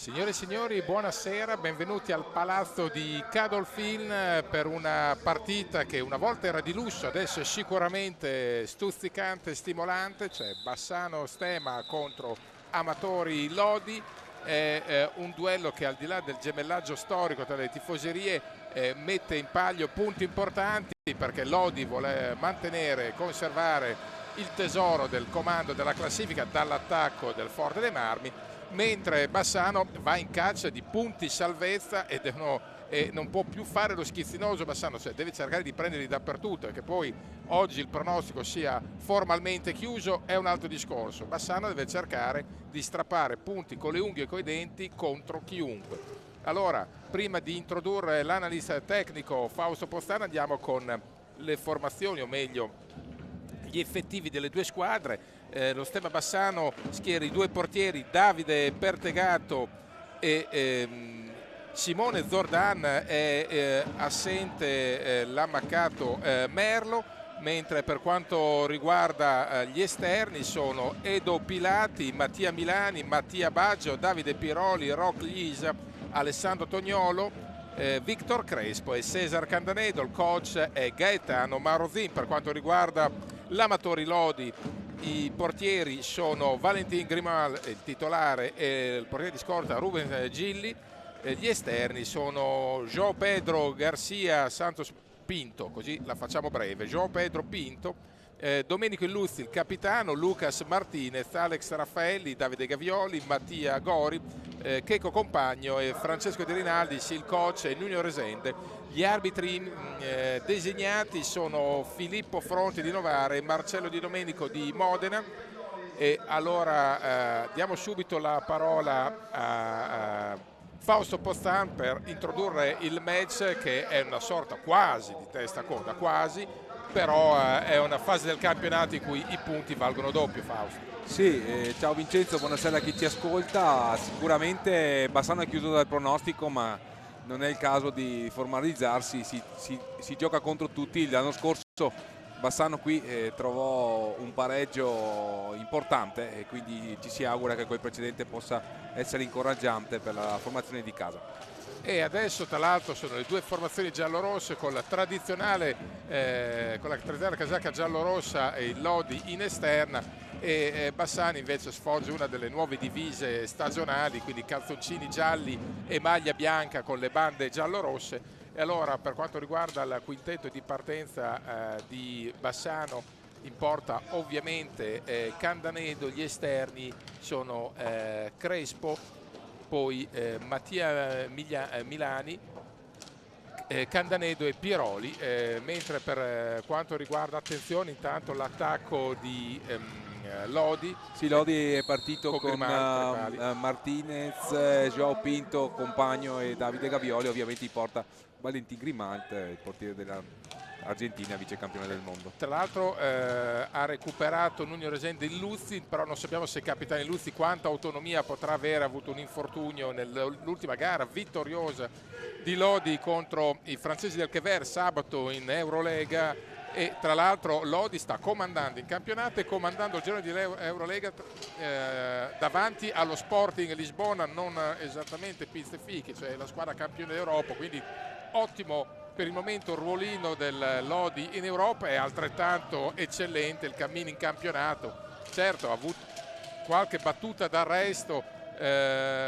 Signore e signori, buonasera, benvenuti al palazzo di Cadolfin per una partita che una volta era di lusso, adesso è sicuramente stuzzicante e stimolante. C'è Bassano Stema contro Amatori Lodi. È un duello che, al di là del gemellaggio storico tra le tifoserie, mette in palio punti importanti, perché Lodi vuole mantenere e conservare il tesoro del comando della classifica dall'attacco del Forte dei Marmi, mentre Bassano va in caccia di punti salvezza e non può più fare lo schizzinoso Bassano, cioè deve cercare di prenderli dappertutto. E che poi oggi il pronostico sia formalmente chiuso è un altro discorso. Bassano deve cercare di strappare punti con le unghie e coi denti contro chiunque. Allora, prima di introdurre l'analista tecnico Fausto Postana, andiamo con le formazioni, o meglio gli effettivi delle due squadre. Lo Stema Bassano schiera i due portieri Davide Pertegato e Simone Zordan. È assente l'ammaccato Merlo, mentre per quanto riguarda gli esterni sono Edo Pilati, Mattia Milani, Mattia Baggio, Davide Piroli, Roc Lisa, Alessandro Tognolo, Victor Crespo e Cesar Candanedo. Il coach è Gaetano Marozin. Per quanto riguarda l'Amatori Lodi, i portieri sono Valentin Grimal, il titolare, e il portiere di scorta Ruben Gilli. Gli esterni sono João Pedro Garcia Santos Pinto, così la facciamo breve, João Pedro Pinto, Domenico Illuzzi il capitano, Lucas Martinez, Alex Raffaelli, Davide Gavioli, Mattia Gori, Checo Compagno e Francesco De Rinaldi, il coach, e Nuno Resende. Gli arbitri designati sono Filippo Fronti di Novara e Marcello Di Domenico di Modena. E allora diamo subito la parola a Fausto Postan per introdurre il match, che è una sorta quasi di testa a coda, quasi, però è una fase del campionato in cui i punti valgono doppio. Fausto. Sì, ciao Vincenzo, buonasera a chi ci ascolta. Sicuramente Bassano è chiuso dal pronostico, ma non è il caso di formalizzarsi, si gioca contro tutti. L'anno scorso Bassano qui trovò un pareggio importante e quindi ci si augura che quel precedente possa essere incoraggiante per la formazione di casa. E adesso tra l'altro sono le due formazioni giallorosse con la tradizionale casacca giallorossa e il Lodi in esterna, e Bassano invece sfoggia una delle nuove divise stagionali, quindi calzoncini gialli e maglia bianca con le bande giallorosse. E allora, per quanto riguarda il quintetto di partenza di Bassano, in porta ovviamente Candanedo. Gli esterni sono Crespo, poi Mattia Milani, Candanedo e Piroli, mentre per quanto riguarda, attenzione, intanto l'attacco di Lodi. Sì, Lodi è partito con Martinez, João Pinto, Compagno e Davide Gavioli. Ovviamente in porta Valentin Grimalt, il portiere dell'Argentina, vicecampione del mondo. Tra l'altro ha recuperato Nuno Resende Illuzzi, però non sappiamo se il capitano Illuzzi quanta autonomia potrà avere. Ha avuto un infortunio nell'ultima gara vittoriosa di Lodi contro i francesi del Quever sabato in Eurolega. E tra l'altro Lodi sta comandando in campionato e comandando il girone di Eurolega davanti allo Sporting Lisbona, non esattamente pizze fichi, cioè la squadra campione d'Europa, quindi ottimo per il momento il ruolino del Lodi in Europa. È altrettanto eccellente il cammino in campionato. Certo, ha avuto qualche battuta d'arresto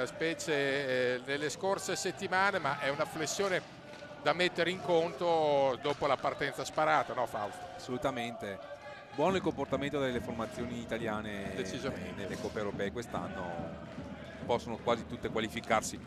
specie nelle scorse settimane, ma è una flessione da mettere in conto dopo la partenza sparata, no Fausto? Assolutamente. Buono il comportamento delle formazioni italiane nelle coppe europee quest'anno, possono quasi tutte qualificarsi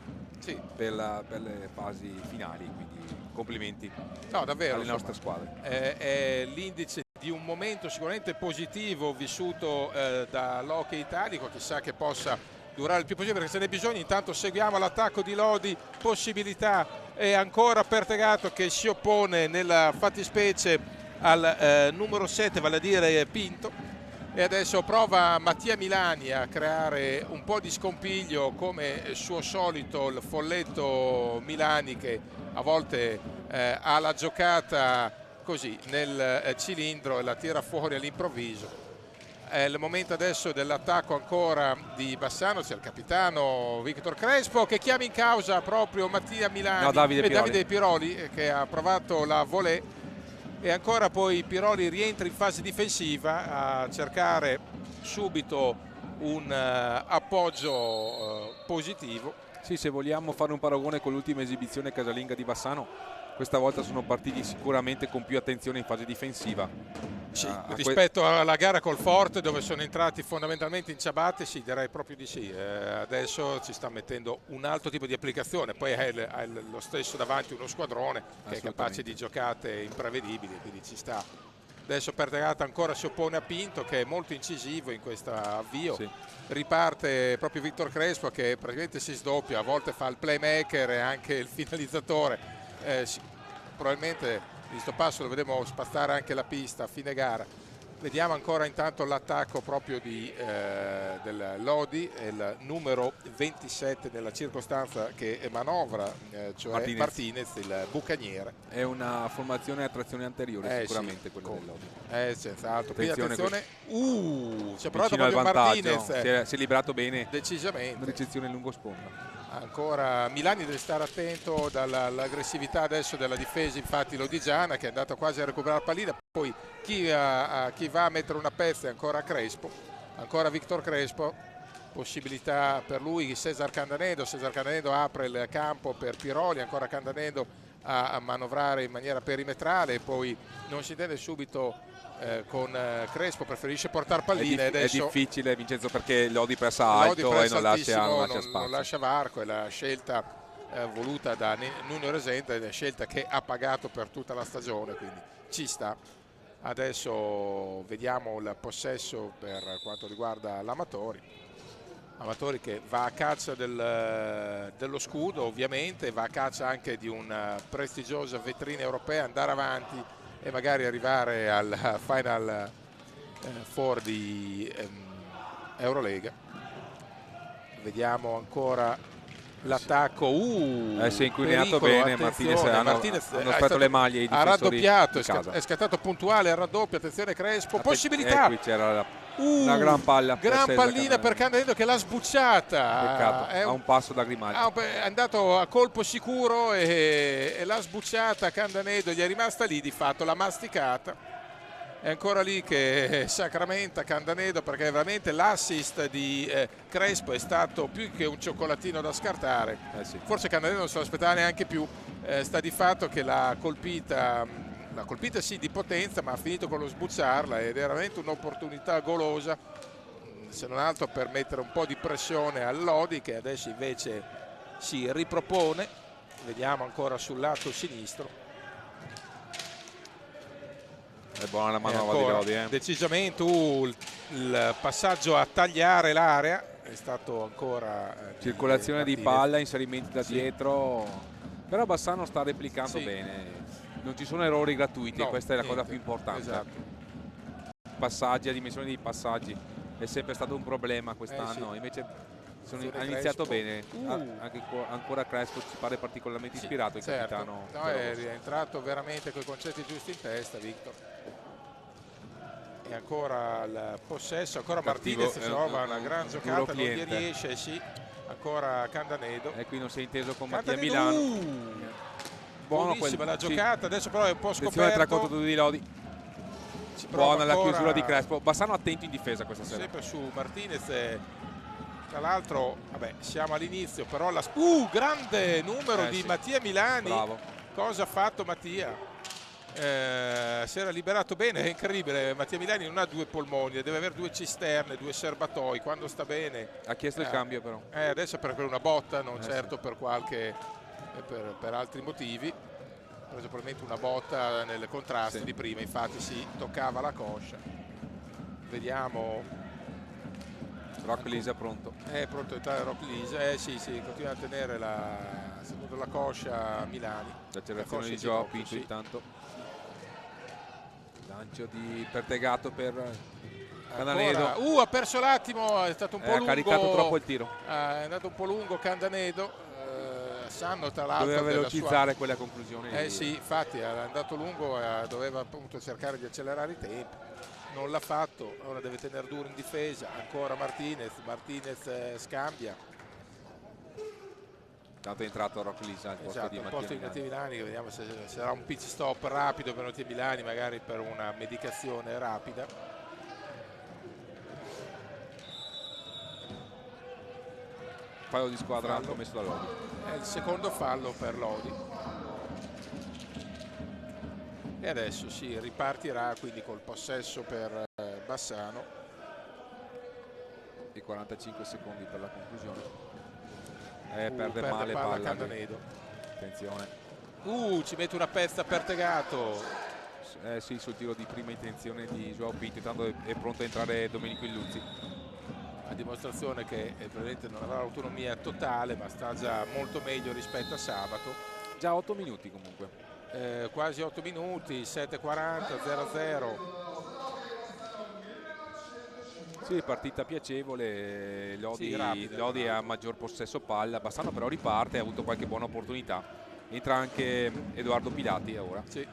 per le fasi finali, quindi complimenti davvero, alle nostre squadre. È l'indice di un momento sicuramente positivo vissuto dall'hockey italico, chissà che possa durare il più possibile, perché se ne bisogna. Intanto seguiamo l'attacco di Lodi, possibilità, e ancora Pertegato che si oppone nella fattispecie al numero 7, vale a dire Pinto, e adesso prova Mattia Milani a creare un po' di scompiglio, come suo solito il folletto Milani, che a volte ha la giocata così nel cilindro e la tira fuori all'improvviso. è il momento adesso dell'attacco ancora di Bassano. C'è il capitano Victor Crespo che chiama in causa proprio Mattia Milani No, Davide e Piroli. Davide Piroli che ha provato la volée, e ancora poi Piroli rientra in fase difensiva a cercare subito un appoggio positivo. Sì, se vogliamo fare un paragone con l'ultima esibizione casalinga di Bassano, questa volta sono partiti sicuramente con più attenzione in fase difensiva. Sì, rispetto alla gara col Forte, dove sono entrati fondamentalmente in ciabatte, sì, direi proprio di sì. Adesso ci sta mettendo un altro tipo di applicazione, poi hai lo stesso davanti uno squadrone che è capace di giocate imprevedibili, quindi ci sta. Adesso Pertegata ancora si oppone a Pinto, che è molto incisivo in questo avvio. Sì. Riparte proprio Victor Crespo, che praticamente si sdoppia, a volte fa il playmaker e anche il finalizzatore. Probabilmente di sto passo lo vedremo spazzare anche la pista a fine gara. Vediamo ancora intanto l'attacco proprio del Lodi, il numero 27 nella circostanza che manovra, cioè Martinez, il bucaniere. È una formazione a trazione anteriore sicuramente, sì, quella del Lodi. Senz'altro. Attenzione, c'è provato proprio Martinez. Si è liberato bene, decisamente. Ricezione lungo sponda. Ancora Milani deve stare attento dall'aggressività adesso della difesa, infatti Lodigiana che è andato quasi a recuperare la pallina. Poi chi va a mettere una pezza è ancora Crespo, ancora Victor Crespo, possibilità per lui Cesar Candanedo apre il campo per Piroli, ancora Candanedo a manovrare in maniera perimetrale, e poi non si intende subito con Crespo, preferisce portare palline. È difficile, Vincenzo, perché Lodi pressa alto e non lascia spazio. Non lascia varco, è la scelta voluta da Nuno Resende, è la scelta che ha pagato per tutta la stagione, quindi ci sta. Adesso vediamo il possesso per quanto riguarda l'Amatori che va a caccia dello scudo, ovviamente va a caccia anche di una prestigiosa vetrina europea, andare avanti e magari arrivare al Final Four di Eurolega. Vediamo ancora l'attacco. Si è inquinato bene. Martinez hanno aperto le maglie, ha raddoppiato, è scattato puntuale al raddoppio. Attenzione Crespo, possibilità. Qui c'era una gran pallina per Candanedo che l'ha sbucciata. Peccato, a un passo da Grimaldi. È andato a colpo sicuro e l'ha sbucciata Candanedo, gli è rimasta lì, di fatto l'ha masticata. È ancora lì che sacramenta Candanedo, perché veramente l'assist di Crespo è stato più che un cioccolatino da scartare. Sì. Forse Candanedo non se lo aspettava neanche più. Sta di fatto che l'ha colpita sì di potenza, ma ha finito con lo sbucciarla, ed è veramente un'opportunità golosa, se non altro per mettere un po' di pressione al Lodi, che adesso invece si ripropone. Vediamo ancora sul lato sinistro. È buona la manovra di Lodi. Decisamente il passaggio a tagliare l'area è stato ancora circolazione di palla, inserimenti da dietro, però Bassano sta replicando bene, non ci sono errori gratuiti, questa è la cosa più importante. Passaggi, a dimensione dei passaggi è sempre stato un problema quest'anno, invece hanno iniziato bene. Anche ancora Crespo ci pare particolarmente ispirato, il capitano. È entrato veramente con i concetti giusti in testa Victor. E ancora il possesso, ancora Martinez trova una gran giocata, non gli riesce, ancora Candanedo. E qui non si è inteso con Mattia Milano. Buonissima la giocata, adesso però è un po' scoperto. Attenzione al 3-2 di Lodi. Buona la chiusura di Crespo. Bassano attento in difesa questa sera. Sempre su Martinez. Tra l'altro, siamo all'inizio, però grande numero di Mattia Milani. Bravo. Cosa ha fatto Mattia? Si era liberato bene, è incredibile. Mattia Milani non ha due polmoni, deve avere due cisterne, due serbatoi. Quando sta bene ha chiesto il cambio, però adesso è per una botta, non certo per qualche per altri motivi. Ha preso probabilmente una botta nel contrasto di prima, infatti si toccava la coscia. Vediamo Rock Lisa pronto. È pronto a entrare Rock Lisa. Sì, continua a tenere la coscia Milani. L'accelerazione di Gio Pinto intanto. Lancio di Pertegato per Candanedo. Ha perso l'attimo, è stato un po' lungo. Ha caricato troppo il tiro. È andato un po' lungo Candanedo. Sanno tra l'altro doveva velocizzare quelle conclusioni. Sì, infatti è andato lungo, doveva appunto cercare di accelerare i tempi. non l'ha fatto, ora deve tenere duro in difesa, ancora Martinez scambia. Tanto è entrato Rock Lisa al posto di Mattia Milani, che vediamo se sarà un pit stop rapido per Mattia Milani, magari per una medicazione rapida. Fallo di squadra commesso da Lodi. È il secondo fallo per Lodi. E adesso si ripartirà quindi col possesso per Bassano. E 45 secondi per la conclusione. Perde male palla Candanedo. Attenzione. Ci mette una pezza per Tegato. Sì, sul tiro di prima intenzione di Joao Pinto. Intanto è pronto a entrare Domenico Illuzzi. A dimostrazione che probabilmente non avrà l'autonomia totale, ma sta già molto meglio rispetto a sabato. Già 8 minuti comunque. Quasi 8 minuti, 7:40, 0-0. Sì, partita piacevole, Lodi, rapida, Lodi ha maggior possesso palla, Bassano però riparte, ha avuto qualche buona opportunità. Entra anche Edoardo Pilati ora, sì,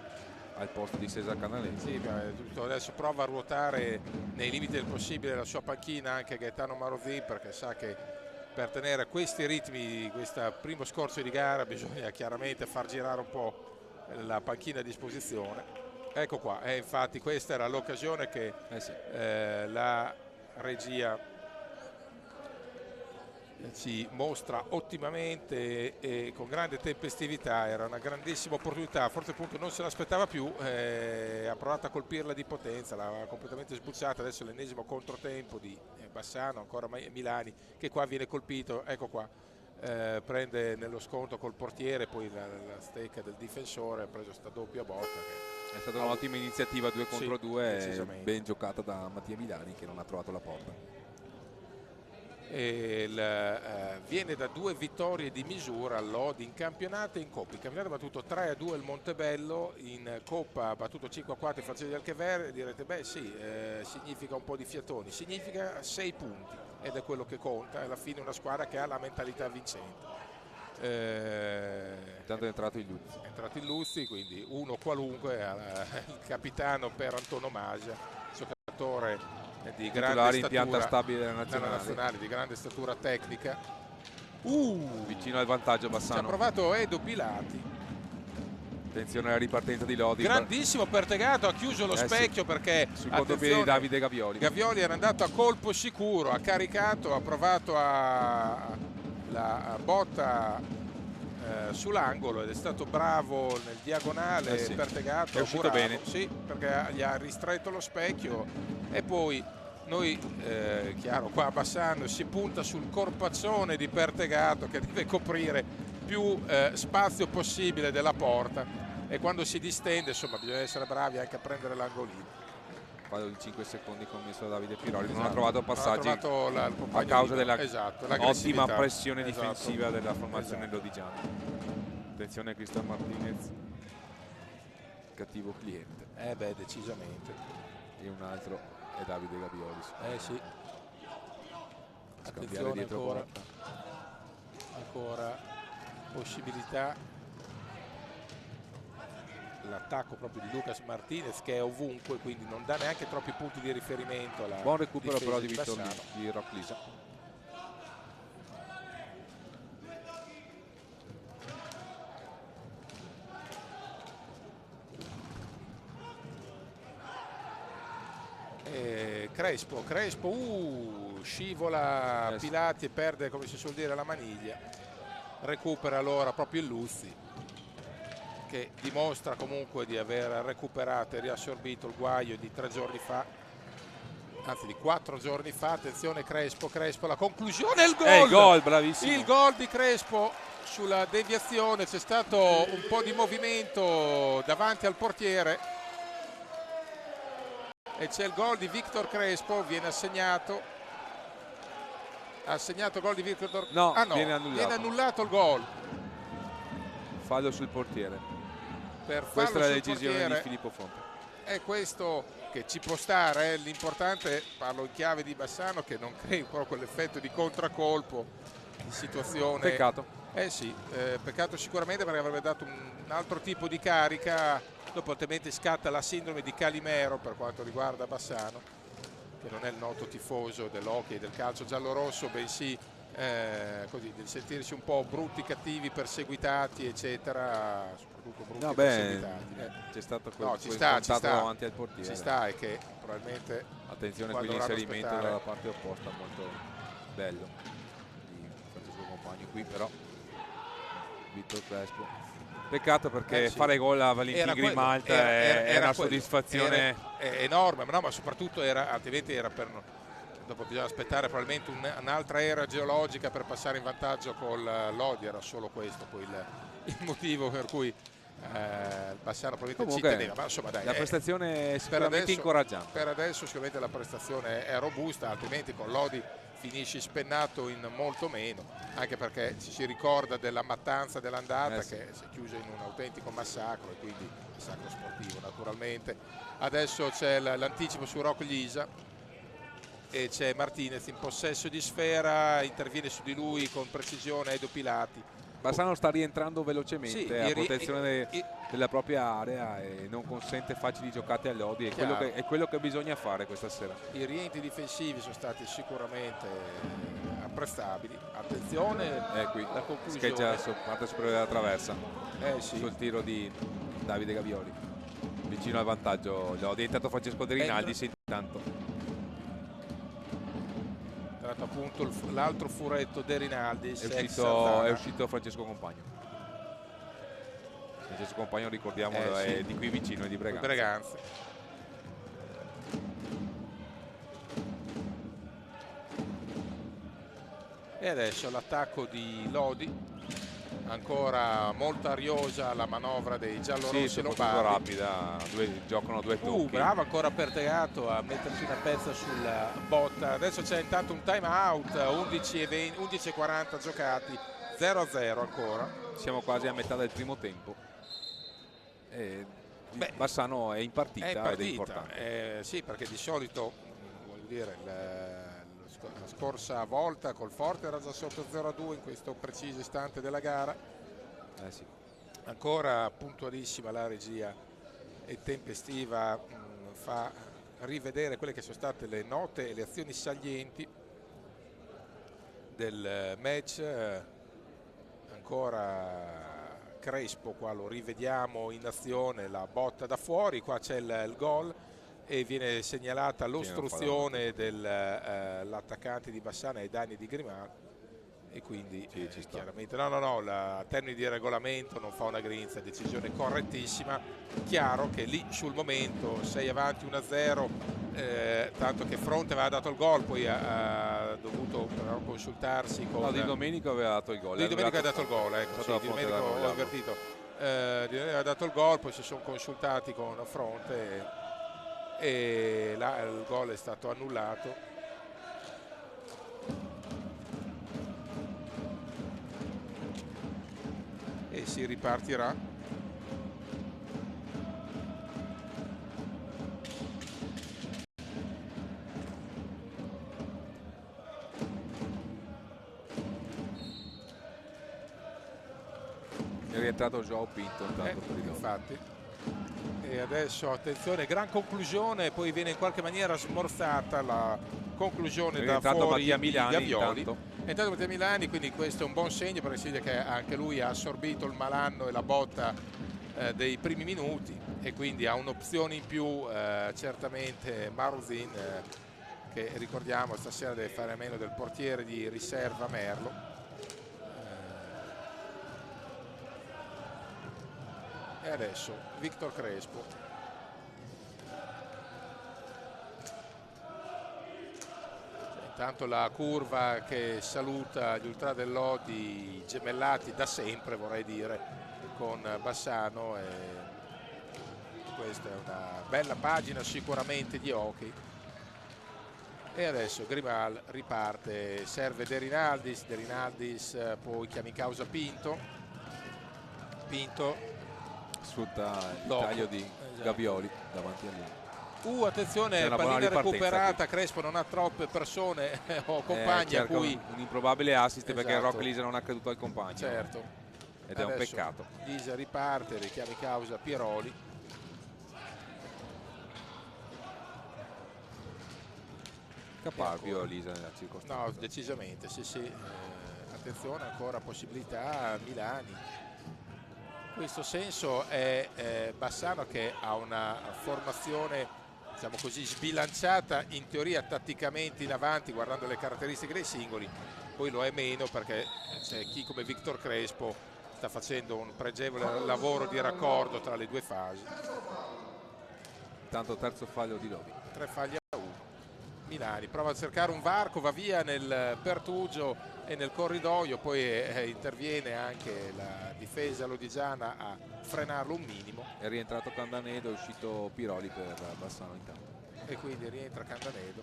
al posto di Cesar Canalesi. Sì, adesso prova a ruotare nei limiti del possibile la sua panchina anche Gaetano Marozzi, perché sa che per tenere questi ritmi, questo primo scorcio di gara, bisogna chiaramente far girare un po' la panchina a disposizione. Ecco qua, infatti questa era l'occasione che la regia ci mostra ottimamente e con grande tempestività. Era una grandissima opportunità, forse appunto non se l'aspettava più, ha provato a colpirla di potenza, l'ha completamente sbucciata. Adesso l'ennesimo controtempo di Bassano, ancora Milani che qua viene colpito, ecco qua, prende nello scontro col portiere, poi la stecca del difensore, ha preso questa doppia botta. È stata un'ottima iniziativa 2 contro 2, ben giocata da Mattia Milani che non ha trovato la porta. Viene da 2 vittorie di misura Lodi in campionato e in Coppa. In campionato ha battuto 3-2 il Montebello, in Coppa ha battuto 5-4 il Francese di Alchever. Direte beh sì, significa un po' di fiatoni, significa 6 punti ed è quello che conta, alla fine una squadra che ha la mentalità vincente. Intanto è entrato Illuzzi, quindi uno qualunque, il capitano per antonomasia, giocatore di grande statura, stabile della nazionale, di grande statura tecnica. Vicino al vantaggio Bassano. Ci ha provato Edo Pilati. Attenzione alla ripartenza di Lodi. Grandissimo per Tegato, ha chiuso lo specchio perché sul contropiede di Davide Gavioli. Gavioli era andato a colpo sicuro, ha caricato, ha provato la botta sull'angolo ed è stato bravo nel diagonale per Tegato. È uscito bene. Sì, perché gli ha ristretto lo specchio. E poi noi, chiaro, qua a Bassano si punta sul corpaccione di Pertegato che deve coprire più spazio possibile della porta, e quando si distende insomma bisogna essere bravi anche a prendere l'angolino. Fallo di 5 secondi commesso da Davide Piroli, non ha trovato passaggi a causa della ottima pressione difensiva della formazione lodigiana. Attenzione a Cristian Martinez, cattivo cliente. Decisamente. E un altro è Davide Gavioli. Sì. Scambiare dietro ancora possibilità. L'attacco proprio di Lucas Martinez che è ovunque, quindi non dà neanche troppi punti di riferimento alla buon recupero però di Bassano. di Rock Lisa. Crespo scivola Pilati e perde, come si suol dire, la maniglia. Recupera allora proprio Illuzzi, che dimostra comunque di aver recuperato e riassorbito il guaio di 3 giorni fa, anzi di 4 giorni fa. Attenzione Crespo, la conclusione, il gol, bravissimo. Il gol di Crespo sulla deviazione, c'è stato un po' di movimento davanti al portiere e c'è il gol di Victor Crespo, viene assegnato. Ha segnato il gol di Victor. No, viene annullato il gol. Fallo sul portiere. Questa è la decisione di Filippo Fonte. È questo che ci può stare, l'importante, parlo in chiave di Bassano, che non crei un po' quell'effetto di contraccolpo in situazione. Peccato. Peccato sicuramente, perché avrebbe dato un altro tipo di carica dopo altrimenti scatta la sindrome di Calimero per quanto riguarda Bassano, che non è il noto tifoso dell'hockey e del calcio giallo-rosso, bensì così, del sentirsi un po' brutti, cattivi, perseguitati, eccetera, soprattutto brutti e perseguitati. C'è stato No, quel contatto davanti al portiere. Ci sta, e che probabilmente attenzione qui l'inserimento dalla parte opposta, molto bello di Francesco Compagni qui, però Victor Crespo. Peccato perché fare gol a Valentin Grimalta è una soddisfazione enorme, ma soprattutto altrimenti era per... Dopo bisogna aspettare probabilmente un'altra era geologica per passare in vantaggio con Lodi, era solo questo poi il motivo per cui Bassano probabilmente ci teneva. Ma insomma, dai, la prestazione è sicuramente incoraggiante. Per adesso sicuramente la prestazione è robusta, altrimenti con Lodi finisci spennato in molto meno, anche perché ci si ricorda della mattanza dell'andata che si è chiusa in un autentico massacro, e quindi massacro sportivo naturalmente. Adesso c'è l'anticipo su Rock Lisa e c'è Martinez in possesso di sfera, interviene su di lui con precisione Edo Pilati. Bassano sta rientrando velocemente a protezione della propria area e non consente facili giocate a Lodi, è quello che bisogna fare questa sera. I rientri difensivi sono stati sicuramente apprezzabili. Attenzione, qui la conclusione scheggia parte superiore della traversa sul tiro di Davide Gavioli, vicino al vantaggio Lodi. È entrato Francesco De Rinaldis intanto. Appunto l'altro furetto De Rinaldis è uscito Francesco Compagno. Francesco Compagno, ricordiamolo, è di qui vicino, è di Breganze. E adesso l'attacco di Lodi, ancora molto ariosa la manovra dei giallorossi lombardi, rapida, giocano due tocchi. Bravo ancora Pertegato a metterci una pezza sulla botta. Adesso c'è intanto un time out, 11:40 giocati, 0-0 ancora. Siamo quasi a metà del primo tempo. Bassano è in partita ed è importante. Sì, perché di solito, voglio dire, la scorsa volta col Forte era già sotto 0-2 in questo preciso istante della gara. Ancora puntualissima la regia e tempestiva, fa rivedere quelle che sono state le note e le azioni salienti del match. Ancora Crespo, qua lo rivediamo in azione, la botta da fuori, qua c'è il gol e viene segnalata l'ostruzione dell'attaccante di Bassano ai danni di Grimaldi, e quindi chiaramente a termini di regolamento non fa una grinza, decisione correttissima. Chiaro che lì sul momento sei avanti 1-0, tanto che Fronte aveva dato il gol, poi ha dovuto però consultarsi con... Di Domenico aveva dato il gol. Di Domenico ha dato il gol, ecco, Di Domenico ho avvertito. Di Domenico ha dato il gol, poi si sono consultati con Fronte e là il gol è stato annullato. E si ripartirà. È rientrato Joao Pinto intanto per infatti. E adesso attenzione, gran conclusione, poi viene in qualche maniera smorzata la conclusione da fuori di Gavioli. È entrato Mattia Milani, quindi questo è un buon segno, perché si vede che anche lui ha assorbito il malanno e la botta dei primi minuti, e quindi ha un'opzione in più certamente Maruzin, che ricordiamo stasera deve fare a meno del portiere di riserva Merlo. E adesso Victor Crespo. Intanto la curva che saluta gli ultra del Lodi, gemellati da sempre, vorrei dire, con Bassano, e questa è una bella pagina sicuramente di hockey. E adesso Grimal riparte, serve De Rinaldis, poi chiama in causa Pinto sfrutta il taglio di Gavioli davanti a lui. Attenzione, pallina recuperata, Crespo non ha troppe persone o compagni a cui... un improbabile assist, perché Rock Lisa non ha creduto al compagno. Certo. Ed è un peccato. Lisa riparte, richiama in causa Pieroli. Caparbio Lisa nella circostanza. No, decisamente, sì sì. Attenzione, ancora possibilità Milani. In questo senso è Bassano che ha una formazione, diciamo così, sbilanciata in teoria tatticamente in avanti guardando le caratteristiche dei singoli, poi lo è meno perché c'è chi come Victor Crespo sta facendo un pregevole lavoro di raccordo tra le due fasi. Tanto terzo fallo di Lodi. 3 falli a 1. Milani prova a cercare un varco, va via nel pertugio e nel corridoio, poi interviene anche la difesa lodigiana a frenarlo un minimo. È rientrato Candanedo, è uscito Piroli per Bassano intanto. E quindi rientra Candanedo.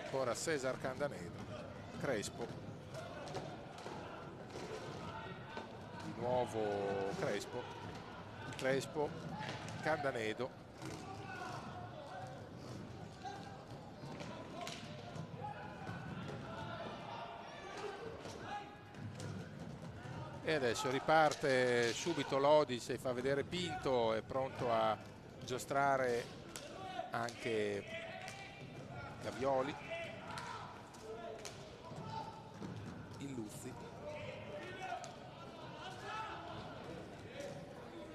Ancora Cesar Candanedo. Crespo. Di nuovo Crespo. Crespo. Candanedo. E adesso riparte subito Lodi, si fa vedere Pinto, è pronto a giostrare anche Gavioli.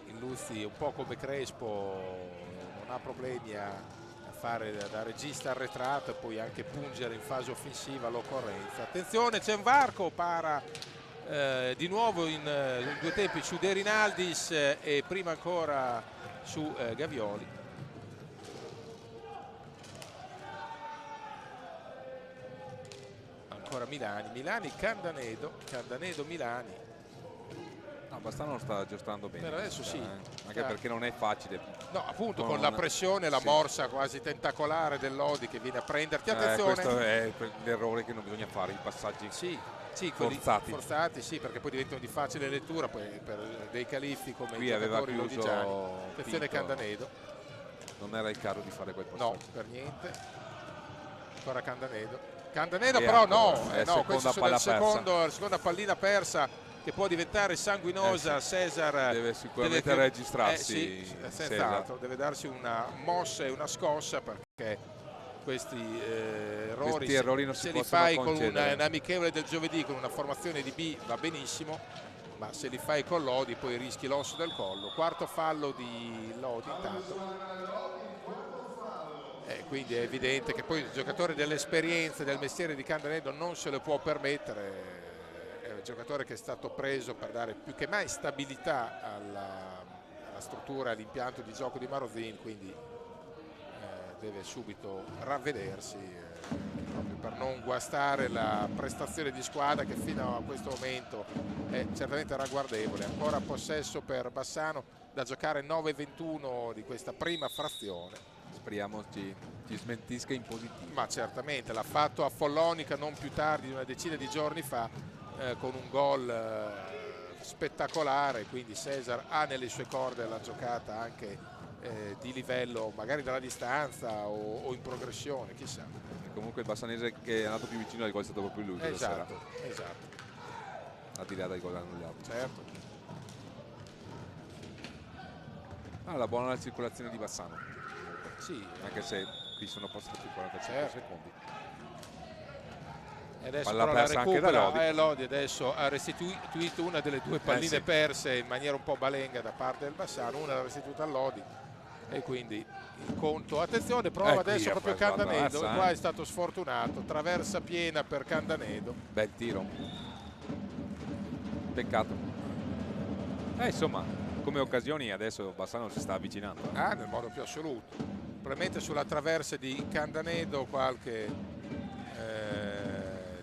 Illuzzi un po' come Crespo non ha problemi a fare da regista arretrato e poi anche pungere in fase offensiva all'occorrenza. Attenzione, c'è un varco, para di nuovo in due tempi su De Rinaldis e prima ancora su Gavioli. Ancora Milani, Candanedo, Milani. No, Bassano sta giostrando bene. Per adesso sì. Anche perché non è facile. No, appunto con la pressione, la morsa quasi tentacolare dell'Odi che viene a prenderti. Attenzione. Questo è l'errore che non bisogna fare, i passaggi forzati, sì, perché poi diventano di facile lettura poi per dei califfi come qui i giocatori lodigiani. Attenzione Pinto. Candanedo. Non era il caso di fare quel passaggio. No, per niente. Ancora Candanedo però no, questo è la seconda pallina persa che può diventare sanguinosa. Cesar deve sicuramente registrarsi. Sì, senz'altro, deve darsi una mossa e una scossa perché questi errori non se li fai con un amichevole del giovedì con una formazione di B va benissimo, ma se li fai con Lodi poi rischi l'osso del collo. Quarto fallo di Lodi intanto. Quindi è evidente che poi il giocatore dell'esperienza del mestiere di Candanedo non se lo può permettere. È un giocatore che è stato preso per dare più che mai stabilità alla struttura, all'impianto di gioco di Marozin, quindi deve subito ravvedersi proprio per non guastare la prestazione di squadra che fino a questo momento è certamente ragguardevole. Ancora possesso per Bassano da giocare 9-21 di questa prima frazione. Speriamo ci smentisca in positivo. Ma certamente, l'ha fatto a Follonica non più tardi di una decina di giorni fa con un gol spettacolare, quindi Cesar ha nelle sue corde la giocata anche di livello magari dalla distanza o in progressione, chissà. E comunque il bassanese che è andato più vicino al gol è stato proprio lui. Esatto. Al di là dai gol annullati. Certo. La buona circolazione di Bassano. Sì, anche se qui sono passati 45 secondi. E adesso però la recupera Lodi adesso ha restituito una delle due palline perse in maniera un po' balenga da parte del Bassano, una l'ha restituita a Lodi e quindi il conto. Attenzione, prova adesso proprio Candanedo, qua è stato sfortunato, traversa piena per Candanedo. Bel tiro, peccato. Insomma, come occasioni adesso Bassano si sta avvicinando. Nel modo più assoluto. Probabilmente sulla traversa di Candanedo qualche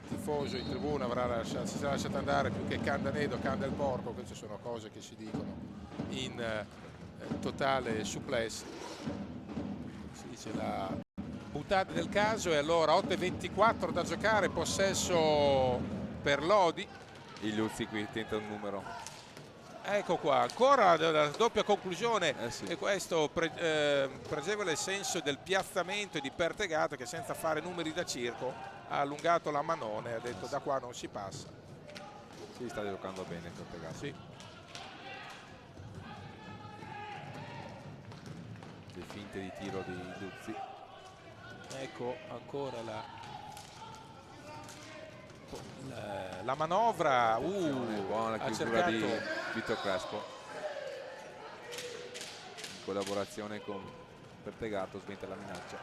tifoso in tribuna si sarà lasciato andare più che Candanedo, Canda il porco. Queste sono cose che si dicono in totale suplesso. Si dice la buttata del caso. E allora 8:24 da giocare, possesso per Lodi. Il Luzzi qui tenta un numero. Ecco qua, ancora la doppia conclusione e questo pregevole senso del piazzamento di Pertegato che senza fare numeri da circo ha allungato la manone e ha detto da qua non si passa. Si sta giocando bene Pertegato. Sì. Le finte di tiro di Luzzi. Ecco ancora la manovra. Buona Ha chiusura cercato di Vito Crespo in collaborazione con Pertegato, sventa la minaccia.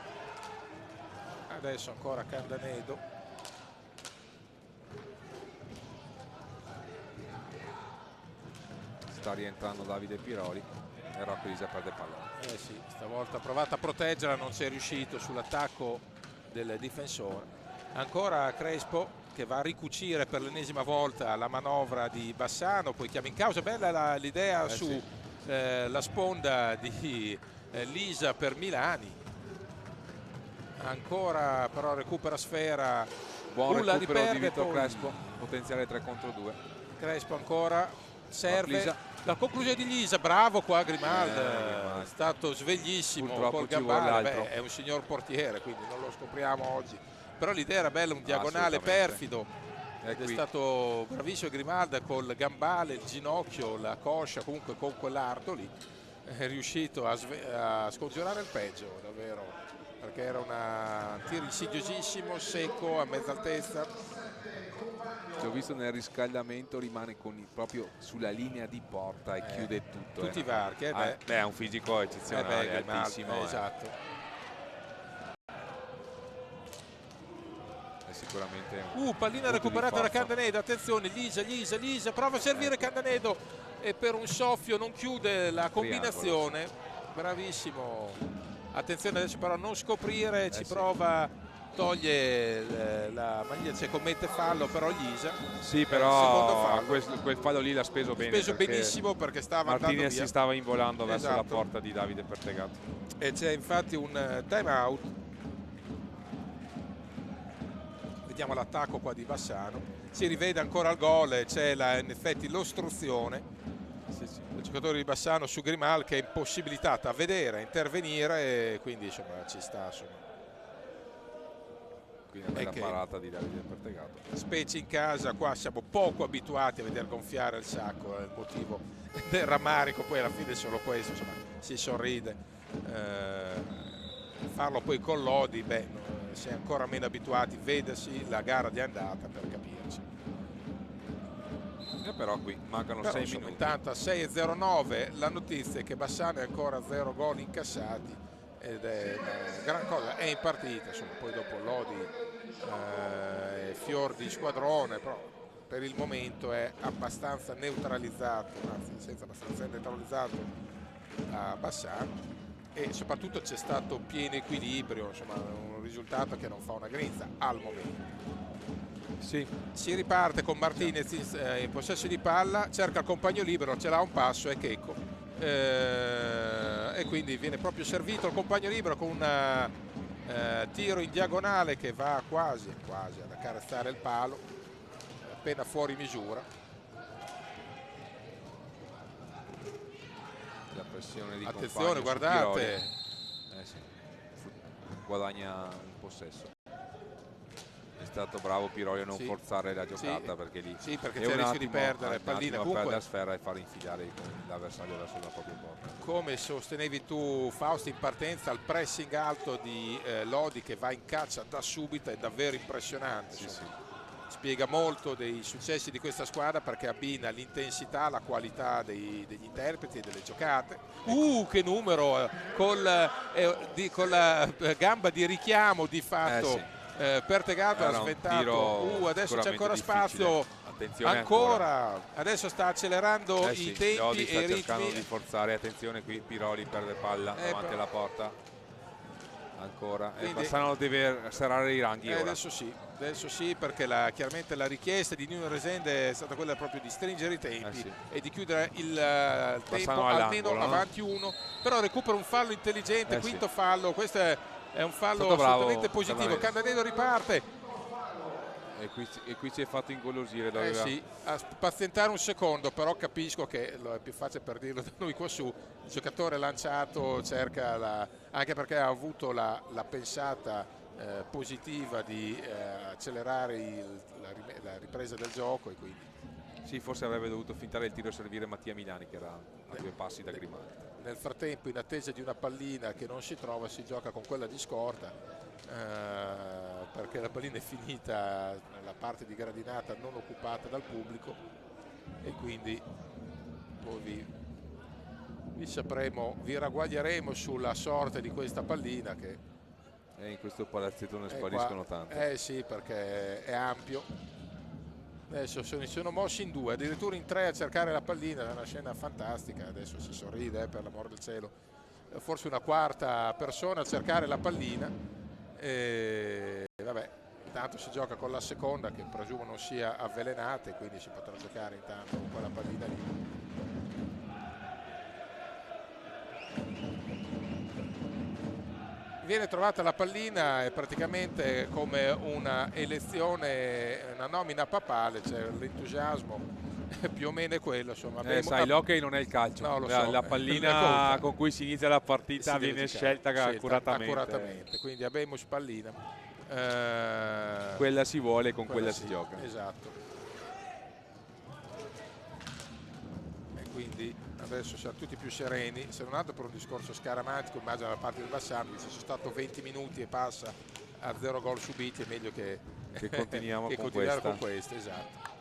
adesso ancora Candanedo. Sta rientrando Davide Piroli e Rocco Lisa perde palla. Sì, stavolta ha provato a proteggerla, non si è riuscito sull'attacco del difensore. Ancora Crespo che va a ricucire per l'ennesima volta la manovra di Bassano, poi chiama in causa. Bella l'idea su sì. la sponda di Lisa per Milani. Ancora però recupera sfera. Buon La recupero riperde, di Vito poi Crespo, potenziale 3 contro 2. Crespo ancora serve. Lisa. La conclusione di Lisa, bravo qua Grimaldi, è stato sveglissimo. Purtroppo col ci vuole gambale. altro. È un signor portiere, quindi non lo scopriamo oggi, però l'idea era bella, un diagonale Assolutamente. perfido, ed è qui. stato bravissimo Grimaldi col gambale, il ginocchio, la coscia, comunque con quell'arto lì è riuscito a scongiurare il peggio davvero, perché era un tiro insidiosissimo, secco, a mezza altezza. Ci ho visto nel riscaldamento, rimane proprio sulla linea di porta e chiude tutto. Tutti i varchi. È un fisico eccezionale, è altissimo. Esatto. È sicuramente pallina recuperata da Candanedo, attenzione, Lisa, prova a servire Candanedo e per un soffio non chiude la combinazione. Bravissimo. Attenzione adesso però a non scoprire, ci prova. Toglie la maglietta, commette fallo però Lisa. Sì, però quel fallo lì l'ha speso bene. Benissimo perché stava andando via. Martinez si stava involando verso la porta di Davide Pertegato. E c'è infatti un time out. Vediamo l'attacco qua di Bassano. Si rivede ancora il gol e c'è in effetti l'ostruzione. Il giocatore di Bassano su Grimal che è impossibilitato a vedere, a intervenire, e quindi insomma ci sta insomma. Quindi è una bella parata di Davide Pertegato. Specie in casa, qua siamo poco abituati a vedere gonfiare il sacco, è il motivo del rammarico, poi alla fine solo questo, insomma, si sorride. Farlo poi con Lodi, si è ancora meno abituati, vedersi la gara di andata per capirci. Però qui mancano 6 minuti. Intanto a 6:09 la notizia è che Bassano è ancora 0 gol incassati ed è una gran cosa, è in partita, insomma, poi dopo Lodi fior di squadrone, però per il momento è abbastanza neutralizzato, anzi senza abbastanza neutralizzato a Bassano, e soprattutto c'è stato pieno equilibrio, insomma un risultato che non fa una grinza al momento. Sì. Si riparte con Martinez in possesso di palla, cerca il compagno libero, ce l'ha un passo, è Checco, e quindi viene proprio servito il compagno libero con un tiro in diagonale che va quasi ad accarezzare il palo, appena fuori misura. La pressione di attenzione, guardate, guadagna un possesso. È stato bravo Piroli a non forzare la giocata, perché lì perché c'è il rischio di perdere pallina, perdere la sfera e far infilare l'avversario verso la propria porta. Come sostenevi tu Fausto in partenza, il pressing alto di Lodi che va in caccia da subito è davvero impressionante. Spiega molto dei successi di questa squadra, perché abbina l'intensità, la qualità degli interpreti e delle giocate. Che numero con la gamba di richiamo di fatto. Pertegato ha sventato, adesso c'è ancora spazio, ancora adesso sta accelerando i tempi Lodi sta e i ritmi, cercando di forzare. Attenzione qui, Piroli perde palla davanti alla porta ancora. Bassano deve serrare i ranghi ora. Adesso sì, perché chiaramente la richiesta di Nino Resende è stata quella proprio di stringere i tempi e di chiudere il tempo almeno avanti uno, però recupera un fallo intelligente, quinto fallo, questo è un fallo assolutamente positivo. Candanedo riparte e qui si è fatto ingolosire. A pazientare un secondo, però capisco che è più facile per dirlo da noi qua su. Il giocatore lanciato cerca anche perché ha avuto la pensata positiva di accelerare la ripresa del gioco, e quindi forse avrebbe dovuto fintare il tiro e servire Mattia Milani, che era a 2 passi da Grimaldi. Nel frattempo, in attesa di una pallina che non si trova, si gioca con quella di scorta perché la pallina è finita nella parte di gradinata non occupata dal pubblico, e quindi poi vi ragguaglieremo sulla sorte di questa pallina, che in questo palazzetto ne spariscono tante. Sì, perché è ampio. Adesso si sono mossi in due, addirittura in tre a cercare la pallina, è una scena fantastica. Adesso si sorride, per l'amor del cielo. Forse una quarta persona a cercare la pallina. E vabbè, intanto si gioca con la seconda, che presumo non sia avvelenata, e quindi si potrà giocare intanto con quella pallina lì. Viene trovata la pallina, è praticamente come una elezione, una nomina papale, cioè l'entusiasmo più o meno è quello, insomma. Sai, l'hockey non è il calcio, no, lo so, la pallina con cui si inizia la partita viene scelta accuratamente. Quindi abbiamo pallina, quella si vuole, con quella si gioca. Esatto. E quindi adesso siamo tutti più sereni, se non altro per un discorso scaramantico. Immagino da parte del Bassano, se sono stato 20 minuti e passa a 0 gol subiti, è meglio che continuiamo che con questa. Esatto.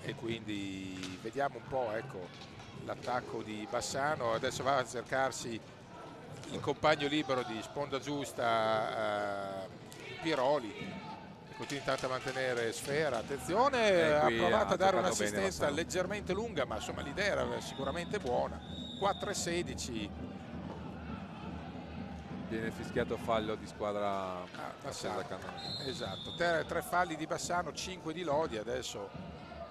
E quindi vediamo un po', ecco, l'attacco di Bassano. Adesso va a cercarsi il compagno libero di sponda giusta, Piroli. Continua intanto a mantenere Sfera, attenzione, ha provato a dare un'assistenza leggermente lunga, ma insomma l'idea era sicuramente buona. 4-16. Viene fischiato fallo di squadra Bassano. Esatto, 3 falli di Bassano, 5 di Lodi. Adesso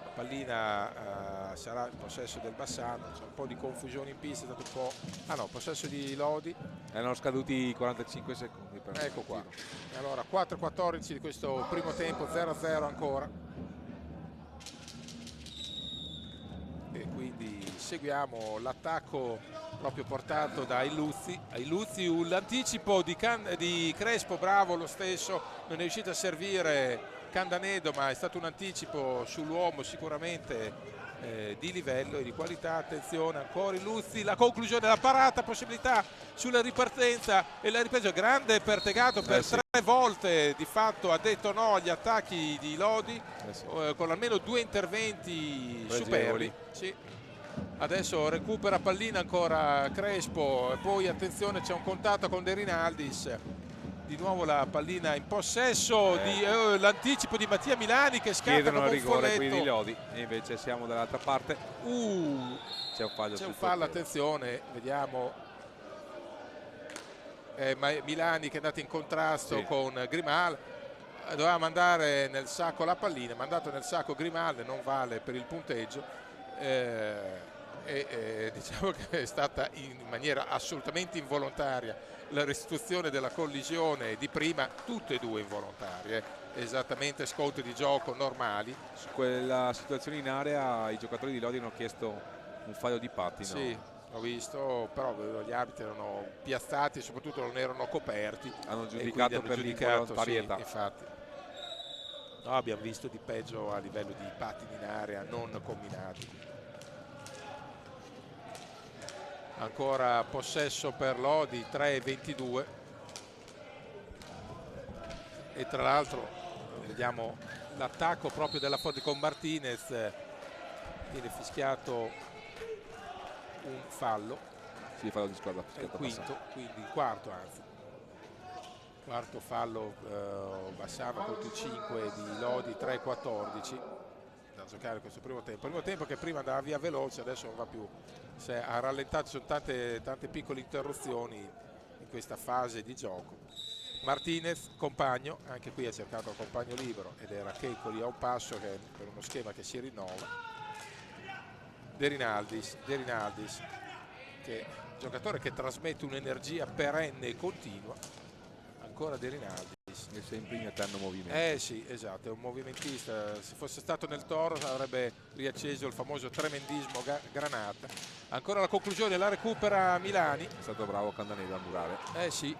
la pallina sarà in possesso del Bassano. C'è un po' di confusione in pista, è stato un po'... Ah no, possesso di Lodi. Erano scaduti 45 secondi per ecco qua. Allora 4-14 di questo primo tempo, 0-0 ancora. E quindi seguiamo l'attacco proprio portato da Iluzzi. L'anticipo di Crespo, bravo lo stesso, non è riuscito a servire Candanedo, ma è stato un anticipo sull'uomo sicuramente di livello e di qualità. Attenzione ancora Iluzzi, la conclusione, la parata, possibilità sulla ripartenza, e la ripresa grande Pertegato per 3 volte di fatto ha detto no agli attacchi di Lodi, con almeno 2 interventi superbi. Sì. Adesso recupera pallina ancora Crespo, e poi attenzione, c'è un contatto con De Rinaldis. Di nuovo la pallina in possesso di l'anticipo di Mattia Milani, che scatta. Chiedono come il rigore un qui folletto di Lodi, e invece siamo dall'altra parte. C'è un fallo, attenzione, vediamo. Milani che è andato in contrasto con Grimal, doveva mandare nel sacco la pallina, mandato nel sacco Grimal, non vale per il punteggio. Diciamo che è stata in maniera assolutamente involontaria la restituzione della collisione di prima, tutte e due involontarie, esattamente scontri di gioco normali. Su quella situazione in area i giocatori di Lodi hanno chiesto un fallo di pattino. Sì, ho visto, però gli arbitri erano piazzati, soprattutto non erano coperti. Hanno giudicato per l'involontarietà. Sì, infatti. No, abbiamo visto di peggio a livello di pattini in area non combinati. Ancora possesso per Lodi, 3-22, e tra l'altro vediamo l'attacco proprio della Fodi con Martinez, viene fischiato un fallo. Sì, fallo di squadra, quindi il quarto, anzi quarto fallo Bassano contro i 5 di Lodi, 3-14 da giocare questo primo tempo che prima andava via veloce, adesso non va più, ha rallentato. Ci sono tante piccole interruzioni in questa fase di gioco. Martinez, compagno, anche qui ha cercato il compagno libero ed era Checoli a un passo, che per uno schema che si rinnova. De Rinaldis, che giocatore che trasmette un'energia perenne e continua. Ancora De Rinaldis, è sempre in eterno movimento. Sì, esatto, è un movimentista. Se fosse stato nel Toro avrebbe riacceso il famoso tremendismo granata. Ancora la conclusione, la recupera Milani. È stato bravo Candanedo a murare. Sì,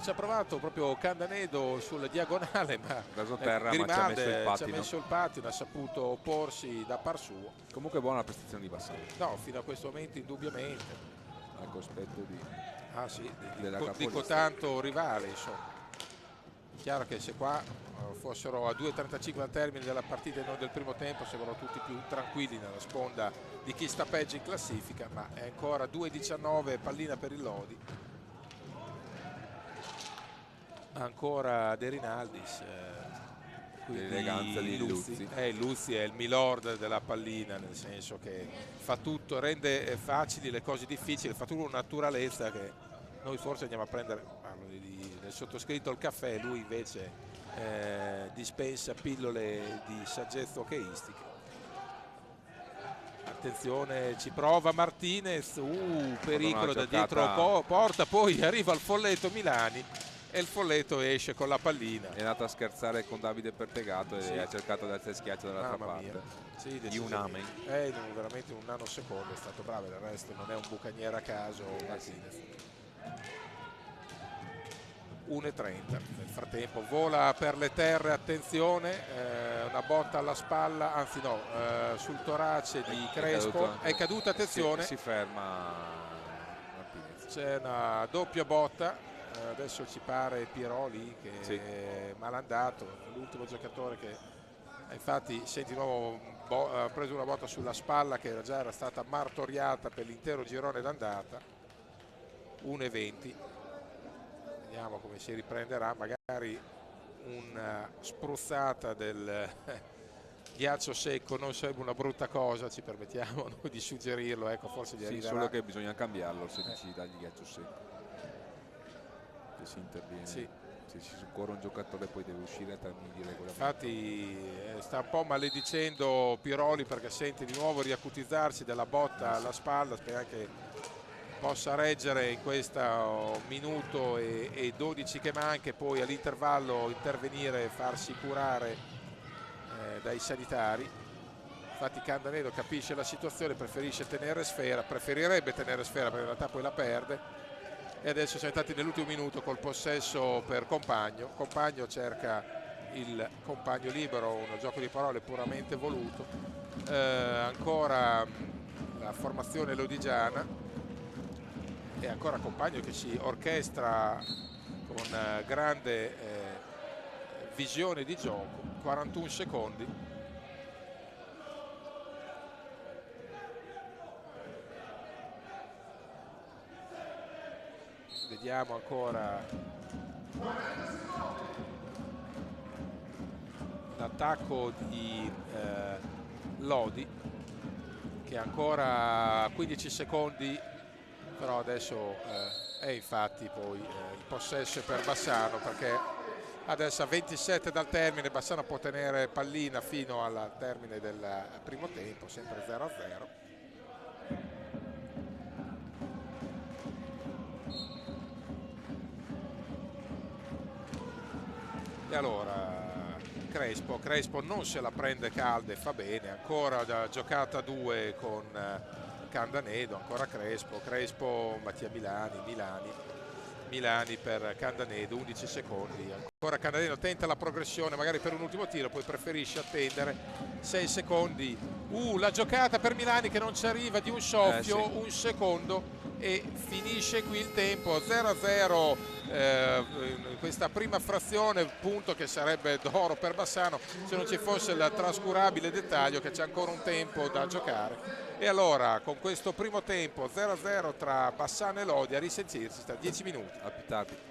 ci ha provato proprio Candanedo sulla diagonale, ma Grimaldi ci ha messo il pattino, ha saputo opporsi da par suo. Comunque buona la prestazione di Bassano. No, fino a questo momento indubbiamente. Al cospetto di Ah sì, della dico capolista. tanto rivale, insomma. Chiaro che se qua fossero a 2,35 al termine della partita e non del primo tempo, sembrano tutti più tranquilli nella sponda di chi sta peggio in classifica, ma è ancora 2,19 pallina per il Lodi. Ancora De Rinaldis, L'eleganza di Luzzi. Luzzi è il milord della pallina, nel senso che fa tutto, rende facili le cose difficili, fa tutto con naturalezza che noi forse andiamo a prendere, parlo del sottoscritto, il caffè, lui invece dispensa pillole di saggezza hockeyistica. Attenzione, ci prova Martinez, pericolo da dietro porta, poi arriva il folletto Milani e il folletto esce con la pallina. È andato a scherzare con Davide Pertegato e Sì. ha cercato di alzare schiaccio dall'altra parte. Sì, di un amen. Veramente un nanosecondo è stato bravo, il resto non è un bucaniere a caso. Martinez. 1,30. Nel frattempo vola per le terre, attenzione, una botta alla spalla, anzi no, sul torace di Crespo, è caduta, attenzione. Si ferma Martinez. C'è una doppia botta. Adesso ci pare Piroli che è malandato, l'ultimo giocatore che infatti senti di nuovo ha preso una botta sulla spalla che già era stata martoriata per l'intero girone d'andata. 1,20. Vediamo come si riprenderà, magari una spruzzata del ghiaccio secco non sarebbe una brutta cosa, ci permettiamo noi di suggerirlo, ecco, forse gli arriverà. Solo che bisogna cambiarlo se decidi dagli ghiaccio secco. Che si interviene. Sì. Se ci soccorre un giocatore poi deve uscire a termini di regolamento. Infatti sta un po' maledicendo Piroli perché sente di nuovo riacutizzarsi della botta alla spalla, spera che possa reggere in questo minuto e 12 che manca, e poi all'intervallo intervenire e farsi curare dai sanitari. Infatti Candanedo capisce la situazione, preferirebbe tenere sfera perché in realtà poi la perde, e adesso siamo entrati nell'ultimo minuto col possesso per Compagno cerca il compagno libero, un gioco di parole puramente voluto. Ancora la formazione lodigiana e ancora Compagno che si orchestra con grande visione di gioco. 41 secondi. Vediamo ancora l'attacco di Lodi che ancora 15 secondi, però adesso è infatti poi il possesso è per Bassano, perché adesso a 27 dal termine Bassano può tenere pallina fino al termine del primo tempo, sempre 0-0. E allora Crespo non se la prende calda e fa bene, ancora giocata a 2 con Candanedo, ancora Crespo, Mattia Milani per Candanedo, 11 secondi, ancora Candanedo tenta la progressione magari per un ultimo tiro, poi preferisce attendere 6 secondi, la giocata per Milani che non ci arriva di un soffio, un secondo e finisce qui il tempo. 0-0 in questa prima frazione, punto che sarebbe d'oro per Bassano se non ci fosse il trascurabile dettaglio che c'è ancora un tempo da giocare. E allora con questo primo tempo 0-0 tra Bassano e Lodi, a risentirsi sta 10 minuti. A più tardi.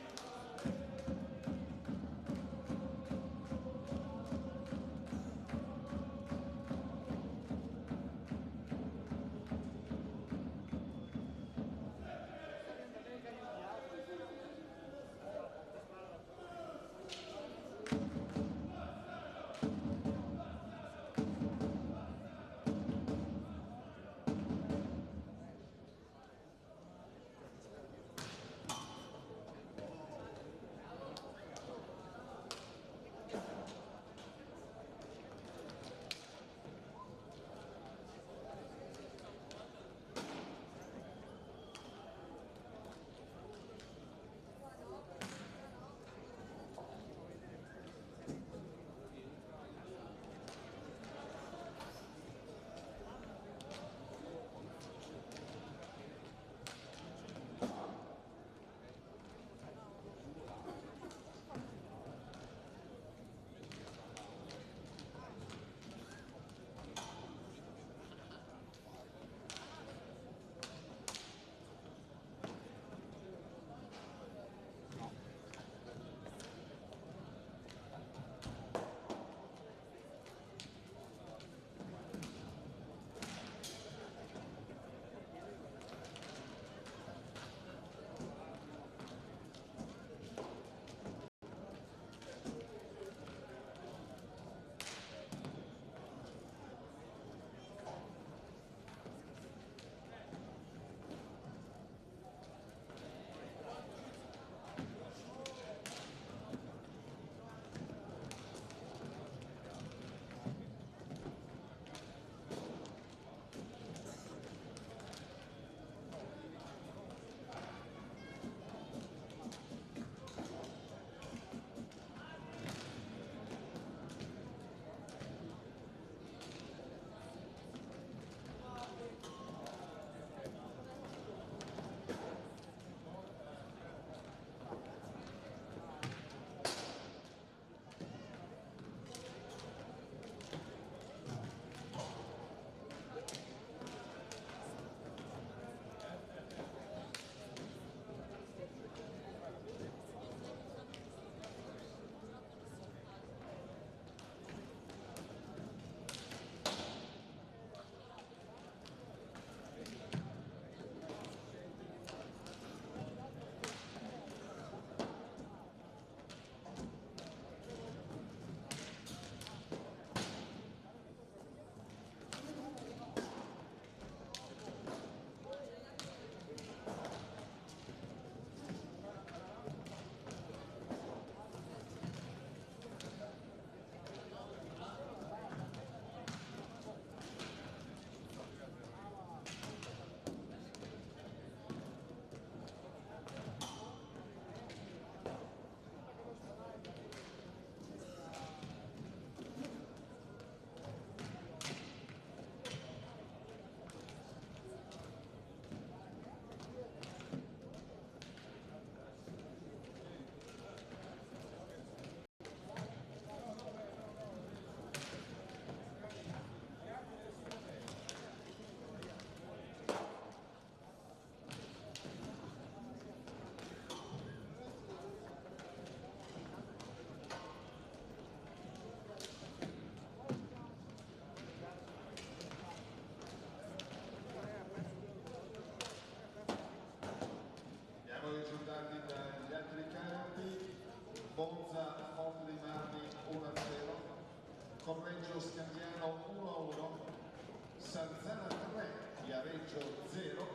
Viareggio 0,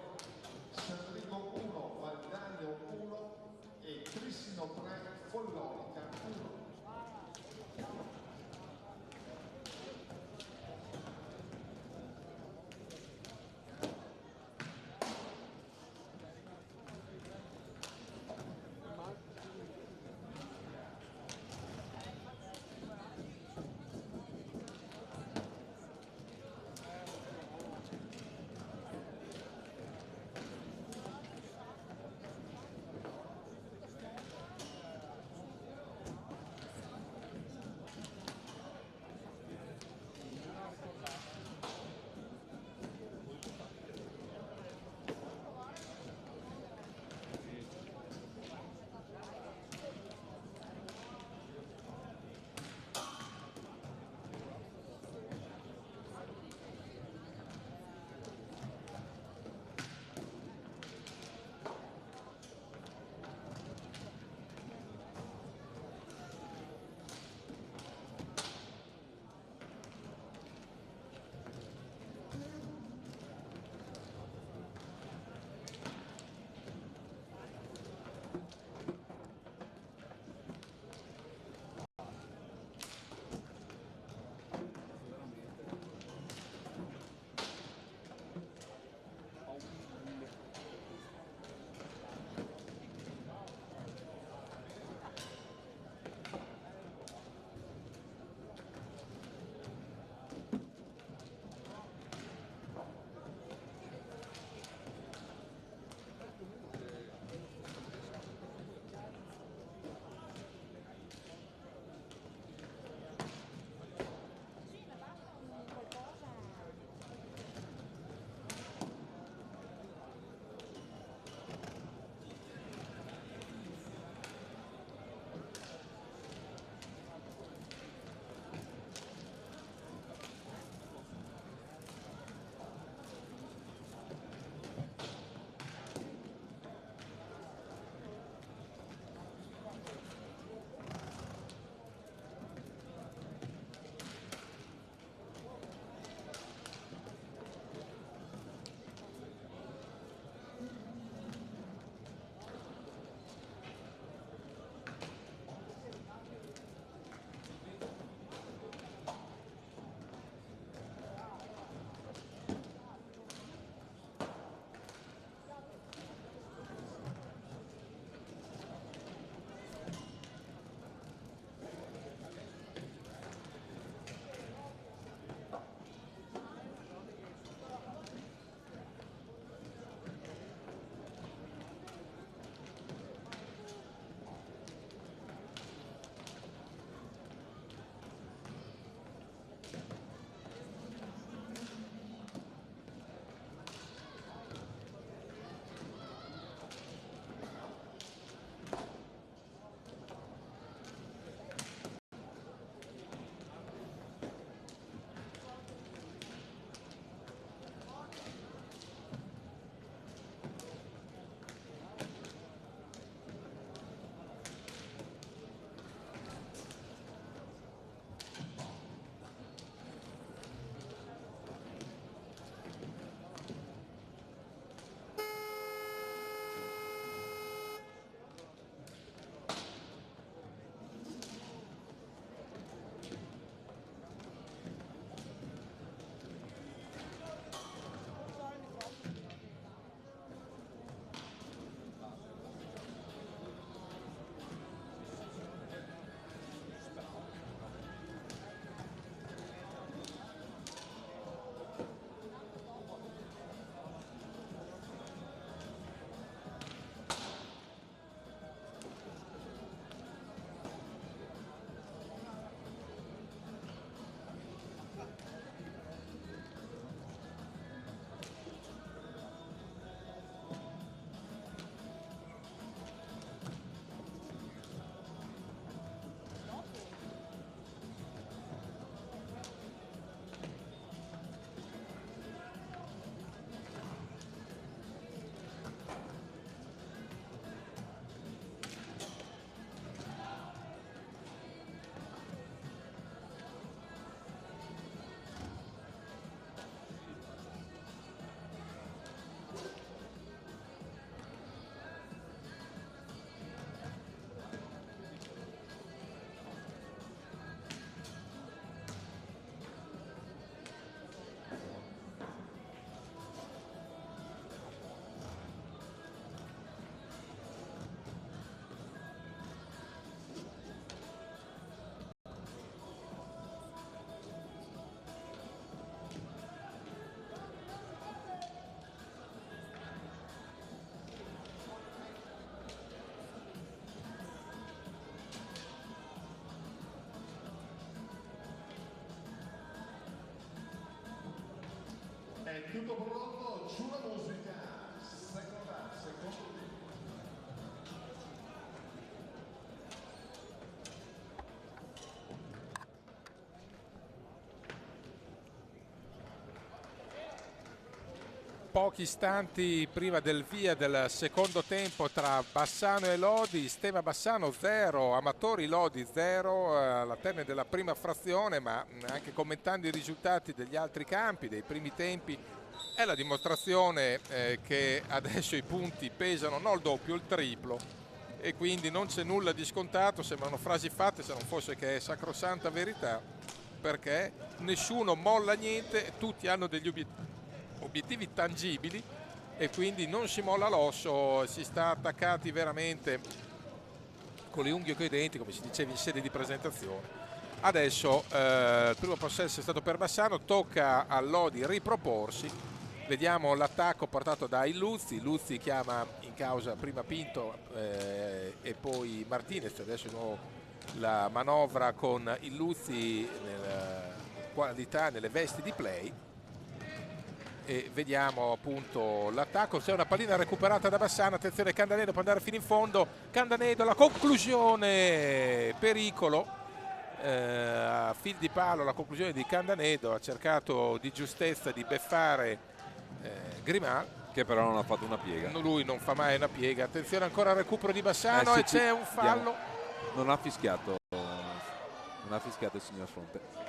San Rico 1, Valdagnio 1 e Trissino 3, Follonica 1. tutto pronto sulla musica. Secondo Pochi istanti prima del via del secondo tempo tra Bassano e Lodi, Steva Bassano 0, Amatori Lodi 0 alla termine della prima frazione, ma anche commentando i risultati degli altri campi, dei primi tempi, è la dimostrazione che adesso i punti pesano non il doppio, il triplo, e quindi non c'è nulla di scontato. Sembrano frasi fatte, se non fosse che è sacrosanta verità, perché nessuno molla niente, tutti hanno degli obiettivi tangibili e quindi non si molla l'osso, si sta attaccati veramente con le unghie e coi denti, come si diceva in sede di presentazione. Adesso il primo possesso è stato per Bassano, tocca a Lodi riproporsi. Vediamo l'attacco portato da Illuzzi. Illuzzi chiama in causa prima Pinto e poi Martinez. Adesso di nuovo la manovra con Illuzzi nella qualità, nelle vesti di play. E vediamo appunto l'attacco. C'è una pallina recuperata da Bassano, attenzione, Candanedo può andare fino in fondo, Candanedo, la conclusione, pericolo a fil di palo, la conclusione di Candanedo, ha cercato di giustezza di beffare Grimal, che però non ha fatto una piega. lui non fa mai una piega. Attenzione ancora al recupero di Bassano, e c'è un fallo. Non ha fischiato il signor Fronte.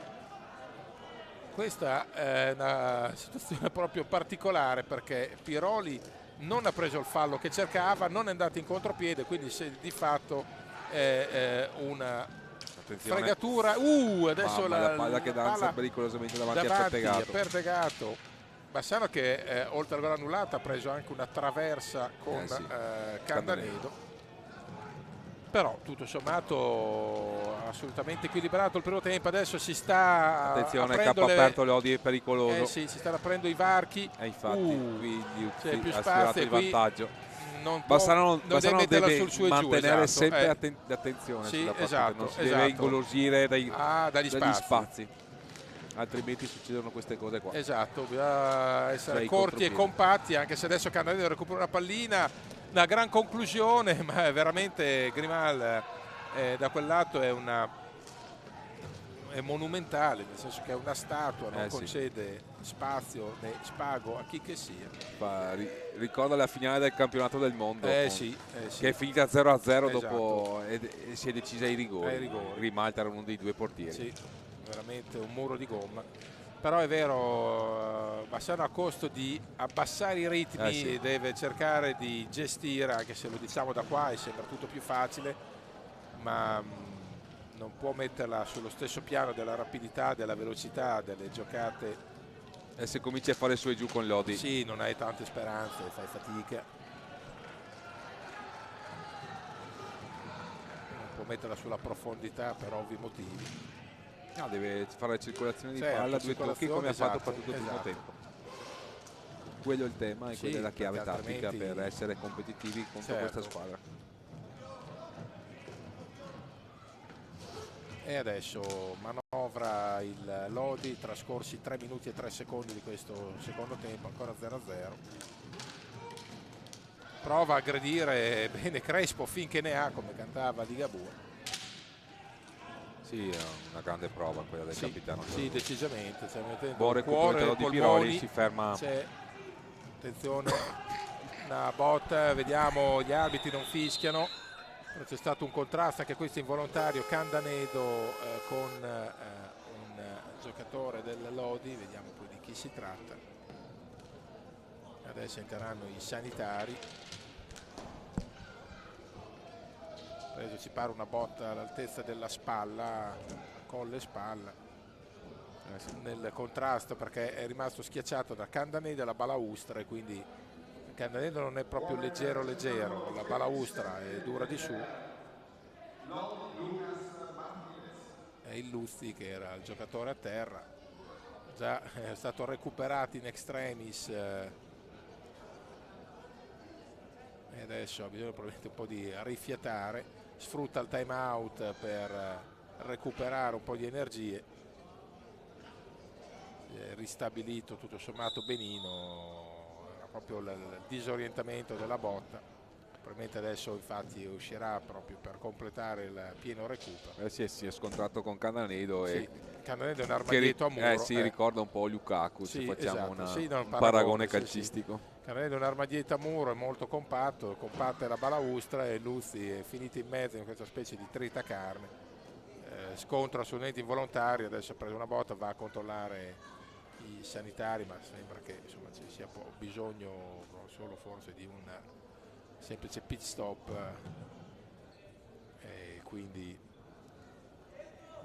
Questa è una situazione proprio particolare, perché Piroli non ha preso il fallo che cercava, non è andato in contropiede, quindi se di fatto è una fregatura. Adesso la palla che danza pericolosamente davanti a Perdegato. Bassano che oltre al gol annullato ha preso anche una traversa con Candanedo. Però tutto sommato assolutamente equilibrato il primo tempo. Adesso si sta attenzione, campo aperto, Lodi è pericoloso. Sì, si stanno aprendo i varchi, e infatti quindi c'è più ha spazio il vantaggio. Bassano deve sul su e mantenere giù, sempre attenzione sì, sulla partita, non si deve esatto. ingolosire dagli spazi, altrimenti succedono queste cose qua. Esatto, bisogna essere corti e compatti, anche se adesso Candanedo recupera una pallina. Una gran conclusione, ma veramente Grimal da quel lato è monumentale, nel senso che è una statua, non concede spazio né spago a chi che sia. Ricorda la finale del campionato del mondo che è finita 0-0 dopo e si è decisa ai rigori. Grimal era uno dei due portieri. Sì, veramente un muro di gomma. Però è vero, Bassano a costo di abbassare i ritmi deve cercare di gestire, anche se lo diciamo da qua e sembra tutto più facile, ma non può metterla sullo stesso piano della rapidità, della velocità, delle giocate. E se cominci a fare su e giù con Lodi, sì, non hai tante speranze, fai fatica. Non può metterla sulla profondità per ovvi motivi. No, deve fare la circolazione di palla, due tocchi come ha fatto per tutto il primo tempo. Quello è il tema e quella è la chiave tattica per essere competitivi contro questa squadra. E adesso manovra il Lodi, trascorsi 3 minuti e 3 secondi di questo secondo tempo, ancora 0-0. Prova a aggredire bene Crespo finché ne ha, come cantava Ligabue. Sì, è una grande prova quella del capitano. Sì, decisamente. Buon recupero di Piroli, si ferma. Attenzione, una botta, vediamo, gli arbitri non fischiano. C'è stato un contrasto, anche questo involontario, Candanedo con un giocatore del Lodi, vediamo poi di chi si tratta. Adesso entreranno i sanitari. Preso, ci pare una botta all'altezza della spalla, colle e spalla, nel contrasto, perché è rimasto schiacciato da Candanedo alla balaustra, e quindi Candanedo non è proprio leggero, la balaustra è dura di su. È Illuzzi, che era il giocatore a terra, già è stato recuperato in extremis, e adesso ha bisogno probabilmente un po' di rifiatare. Sfrutta il time out per recuperare un po' di energie. ristabilito tutto sommato benino, era proprio il disorientamento della botta. Probabilmente adesso infatti uscirà proprio per completare il pieno recupero. Si è scontrato con Cananedo Sì, e Cananedo è un'arma dietro a muro. si ricorda un po' Lukaku, Sì, se facciamo esatto, sì, no, un paragone sì, calcistico. sì. Cananedo è un'arma dietro a muro, è molto compatto, compatta la balaustra, e Luzzi è finito in mezzo in questa specie di tritacarne. Scontro assolutamente involontario, adesso ha preso una botta, va a controllare i sanitari, ma sembra che insomma ci sia bisogno solo forse di un semplice pit stop, e quindi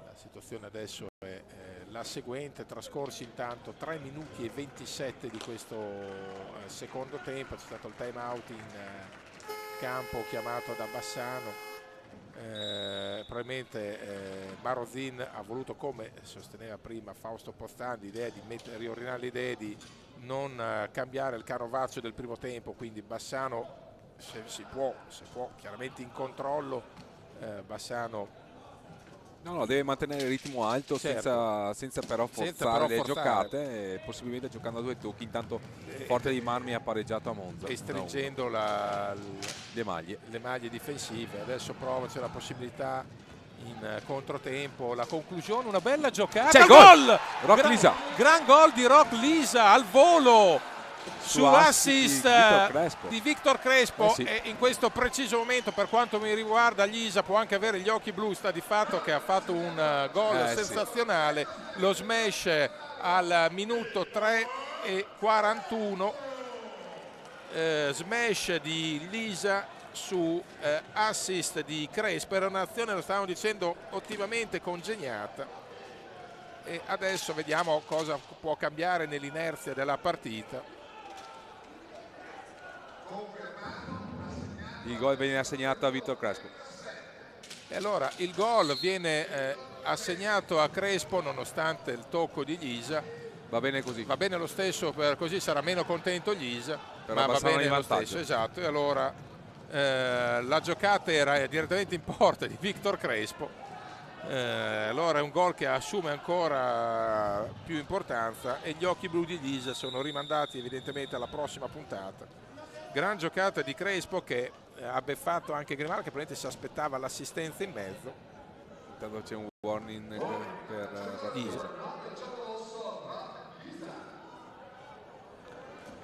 la situazione adesso è la seguente. Trascorsi intanto 3 minuti e 27 di questo secondo tempo, c'è stato il time out in campo chiamato da Bassano. Probabilmente Marozin ha voluto, come sosteneva prima Fausto Postandi, l'idea di riordinare l'idea di non cambiare il canovaccio del primo tempo, quindi Bassano se può chiaramente in controllo, Bassano deve mantenere il ritmo alto, certo, senza però forzare le giocate, e possibilmente giocando a 2 tocchi. Intanto Forte dei Marmi ha pareggiato a Monza e stringendo le maglie difensive. Adesso c'è la possibilità in controtempo, la conclusione, una bella giocata, c'è gol! Gran gol di Roch Lisa al volo su assist di Victor Crespo, sì. E in questo preciso momento, per quanto mi riguarda, Lisa può anche avere gli occhi blu, sta di fatto che ha fatto un gol sensazionale, sì. Lo smash al minuto 3:41, smash di Lisa su assist di Crespo. Era un'azione, lo stavamo dicendo, ottimamente congegnata, e adesso vediamo cosa può cambiare nell'inerzia della partita. Il gol viene assegnato a Victor Crespo. E allora il gol viene assegnato a Crespo nonostante il tocco di Lisa. Va bene così. Va bene lo stesso, così sarà meno contento Lisa, però ma va bene lo vantaggio. stesso, esatto. E allora la giocata era direttamente in porta di Victor Crespo. Allora è un gol che assume ancora più importanza, e gli occhi blu di Lisa sono rimandati evidentemente alla prossima puntata. Gran giocata di Crespo, che ha beffato anche Grimaldi, che probabilmente si aspettava l'assistenza in mezzo. Intanto c'è un warning per Lisa.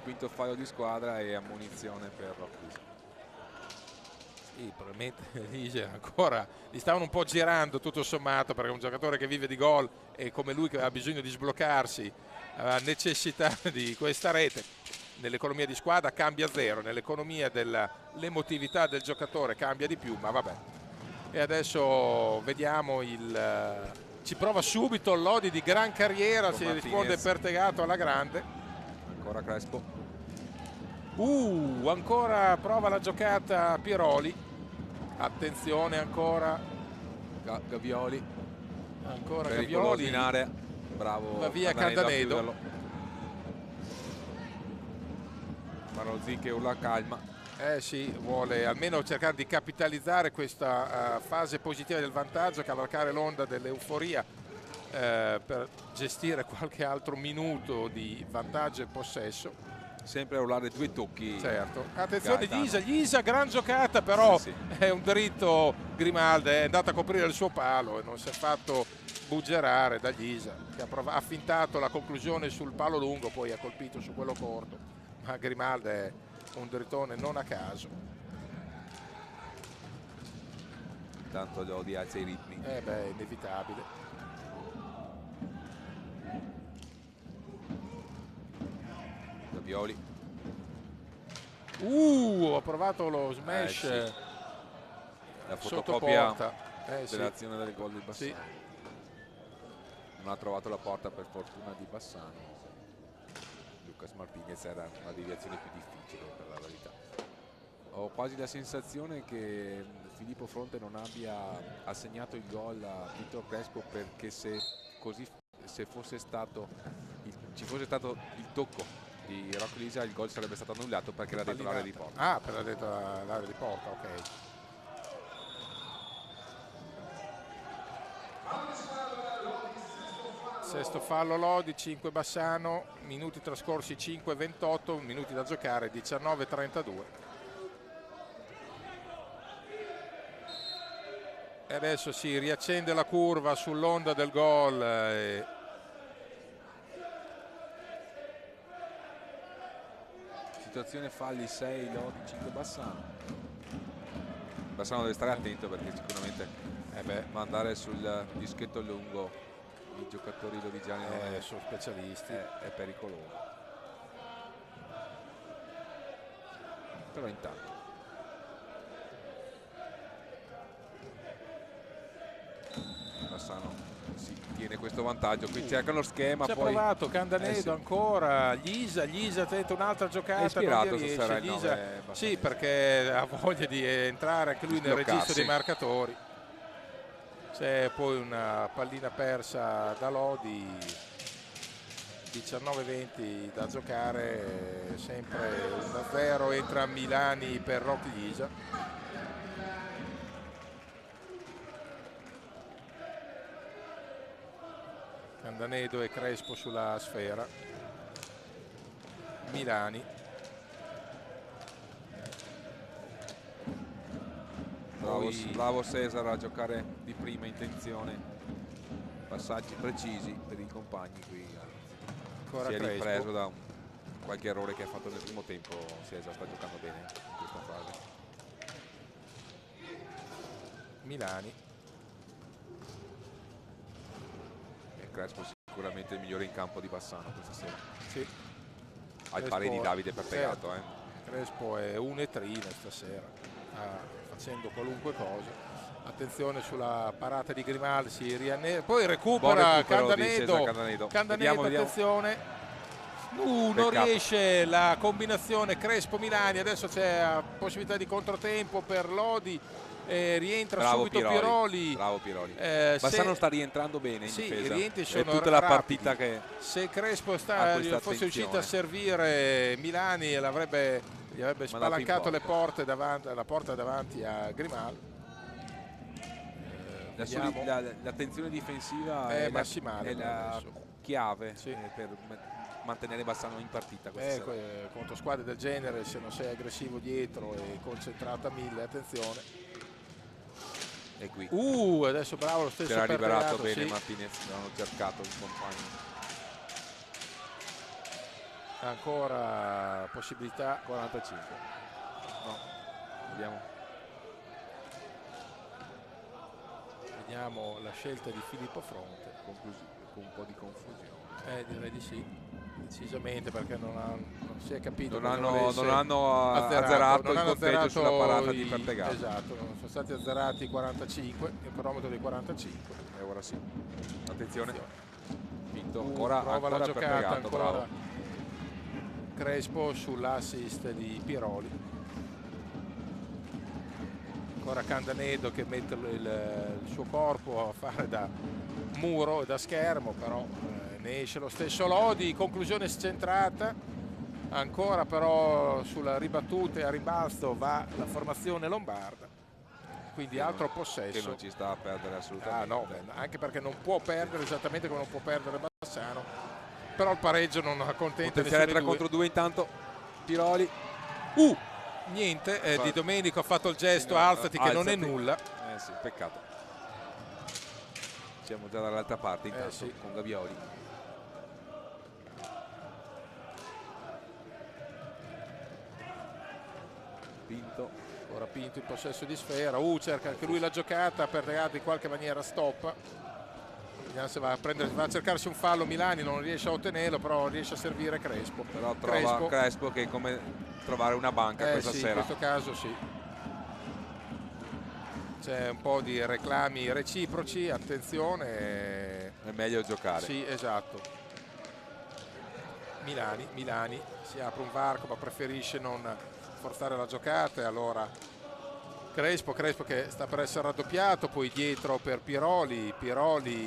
Quinto fallo di squadra e ammonizione per Lisa. Sì, probabilmente Lisa ancora gli stavano un po' girando tutto sommato, perché è un giocatore che vive di gol, e come lui che aveva bisogno di sbloccarsi aveva necessità di questa rete. Nell'economia di squadra cambia zero, nell'economia dell'emotività del giocatore cambia di più, ma vabbè. E adesso vediamo ci prova subito Lodi, di gran carriera, si risponde Pertegato alla grande. Ancora Crespo. Ancora prova la giocata Piroli. Attenzione ancora Gavioli. Ancora Gavioli in area. Bravo. Va via Candanedo. Marozzi che urla calma. Sì, vuole almeno cercare di capitalizzare questa fase positiva del vantaggio, cavalcare l'onda dell'euforia, per gestire qualche altro minuto di vantaggio e possesso. Sempre a urlare 2 tocchi. Certo. Attenzione Lisa, gran giocata, però sì. È un dritto Grimaldi, è andato a coprire il suo palo e non si è fatto buggerare da Lisa, che ha fintato la conclusione sul palo lungo, poi ha colpito su quello corto. Ma Grimaldi è un drittone non a caso. Tanto Lodi alza i ritmi. Inevitabile. Gavioli. Ha provato lo smash. Sì. La fotocopia dell'azione del gol del Bassano. Sì. Non ha trovato la porta, per fortuna, di Bassano. Lucas Martinez era una deviazione più difficile, per la verità. Ho quasi la sensazione che Filippo Fronte non abbia assegnato il gol a Victor Crespo, perché se fosse stato ci fosse stato il tocco di Roch Lisa, il gol sarebbe stato annullato, perché era dentro l'area di porta. Per dentro l'area di porta, ok. Sesto fallo Lodi, 5 Bassano, minuti trascorsi 5:28, minuti da giocare 19:32. E adesso si riaccende la curva sull'onda del gol. Situazione falli 6 Lodi, 5 Bassano. Bassano deve stare attento perché sicuramente mandare sul dischetto lungo i giocatori lodigiani sono specialisti, è pericoloso. Però intanto Bassano si tiene questo vantaggio, qui cerca lo schema, ci ha poi provato Candanedo sì. ancora, Ghisa tenta un'altra giocata, è ispirato non gli riesce, stasera il Ghisa, 9 sì, perché ha voglia di entrare anche lui nel registro dei marcatori. C'è poi una pallina persa da Lodi, 19:20 da giocare, sempre 1-0, entra Milani per Rock Ghisa. Candanedo e Crespo sulla sfera. Milani. Bravo Cesar a giocare di prima intenzione, passaggi precisi per i compagni qui. Ancora si è Crespo. ripreso da qualche errore che ha fatto nel primo tempo. Cesar sta giocando bene in questa fase. Milani. E Crespo sicuramente il migliore in campo di Bassano questa sera. Sì. Al pari di Davide Pertegato. Crespo è unetrina stasera, facendo qualunque cosa. Attenzione sulla parata di Grimaldi, si poi recupera Candanedo. Vediamo. Attenzione. Non riesce la combinazione Crespo-Milani, adesso c'è la possibilità di controtempo per Lodi. Rientra subito Piroli. Bravo Piroli. Bassano sta rientrando bene in difesa. I rientri sono tutta la rapidi. partita che se Crespo fosse uscito a servire Milani gli avrebbe spalancato le porte davanti, la porta davanti a Grimaldi. L'attenzione difensiva è massimale, la chiave sì. Per mantenere Bassano in partita questa sera. Contro squadre del genere, se non sei aggressivo dietro e concentrato a 1000, attenzione. E qui adesso bravo lo stesso, c'era liberato bene, sì. Martinez, l'hanno cercato il compagno. Ancora possibilità. 45. No, vediamo la scelta di Filippo Fronte con un po' di confusione. Direi di sì, decisamente, perché non si è capito, non hanno azzerato il conteggio sulla parata di Pertegato. Esatto, non sono stati azzerati i 45, il cronometro dei 45. E ora sì, attenzione. Pinto ancora la giocata, Pertegato, ancora bravo. Crespo sull'assist di Piroli. Ancora Candanedo che mette il suo corpo a fare da muro e da schermo, però ne esce lo stesso Lodi. Conclusione scentrata, ancora però sulla ribattuta e a rimbalzo va la formazione lombarda, quindi altro possesso che non ci sta a perdere assolutamente. Anche perché non può perdere, esattamente come non può perdere Bassano, però il pareggio non accontenta nessuno. 3 contro 2 intanto Piroli. Niente, Di Domenico ha fatto il gesto, alzati, che non è nulla. Sì, peccato. Siamo già dall'altra parte intanto sì. con Gavioli. Pinto. Ora Pinto in possesso di sfera, cerca anche lui la giocata, Pertegato in qualche maniera stoppa. Vediamo se va a cercarsi un fallo Milani, non riesce a ottenerlo, però riesce a servire Crespo. Però trova Crespo che è come trovare una banca questa sera. In questo caso sì. C'è un po' di reclami reciproci, attenzione. È meglio giocare. Sì, esatto. Milani si apre un varco, ma preferisce non forzare la giocata, e allora Crespo che sta per essere raddoppiato, poi dietro per Piroli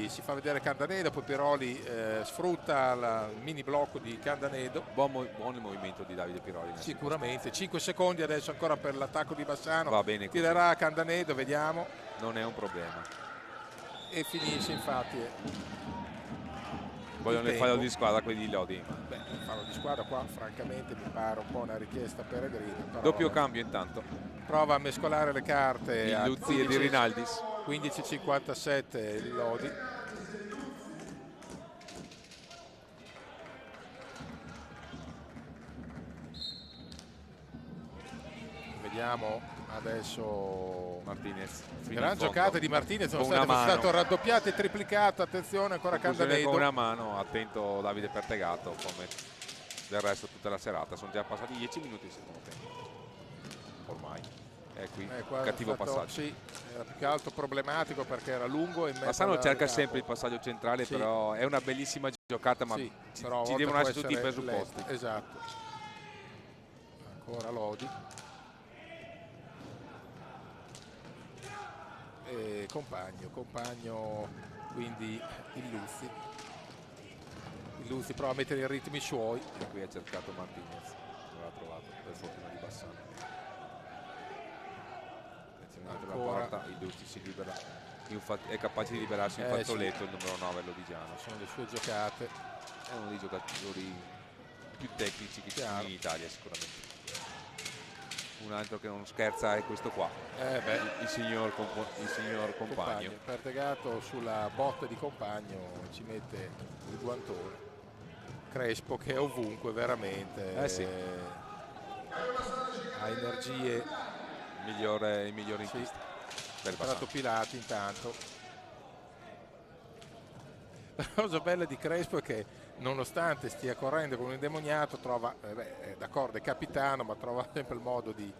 si fa vedere Candanedo, poi Piroli sfrutta il mini blocco di Candanedo. Buon il movimento di Davide Piroli. Sicuramente, 5 secondi adesso ancora per l'attacco di Bassano. Va bene così. Tirerà Candanedo, vediamo. Non è un problema. E finisce infatti. Vogliono il fallo di squadra quelli di Lodi. Beh, il fallo di squadra qua francamente mi pare un po' una richiesta peregrina. Però Doppio vabbè. cambio intanto. Prova a mescolare le carte Di a Luzzi e di Rinaldis. 15,57 il Lodi. Vediamo adesso Martinez. gran giocata di Martinez, Con nonostante una fosse mano. stato raddoppiato e triplicato. Attenzione ancora Conclusione Candanedo. con una mano, attento Davide Pertegato, come del resto tutta la serata. Sono già passati 10 minuti il secondo tempo. Ormai. È qui, Qua cattivo è stato, passaggio. sì, era più che altro problematico perché era lungo e in mezzo Bassano al cerca campo. sempre il passaggio centrale, Sì. però è una bellissima giocata, ma Sì, ci però a volte devono può essere tutti i essere presupposti. lento. Esatto. Ancora Lodi. E compagno quindi il Luzzi prova a mettere i ritmi suoi. E qui ha cercato Martinez, non l'ha trovato per fortuna di Bassano. Attenzione alla Ancora. porta, il Luzzi si libera, è capace di liberarsi il fazzoletto, il numero 9 lodigiano. Sono le sue giocate. È uno dei giocatori più tecnici che ci sono in Italia sicuramente. Un altro che non scherza è questo qua, il signor Compagno. Pertegato sulla botta di Compagno ci mette il guantone. Crespo che è ovunque veramente, Sì. ha energie. Il migliore in Sì. pista per Tratto Bassano. Pilati intanto. La cosa bella di Crespo è che nonostante stia correndo come un indemoniato trova, d'accordo è capitano, ma trova sempre il modo di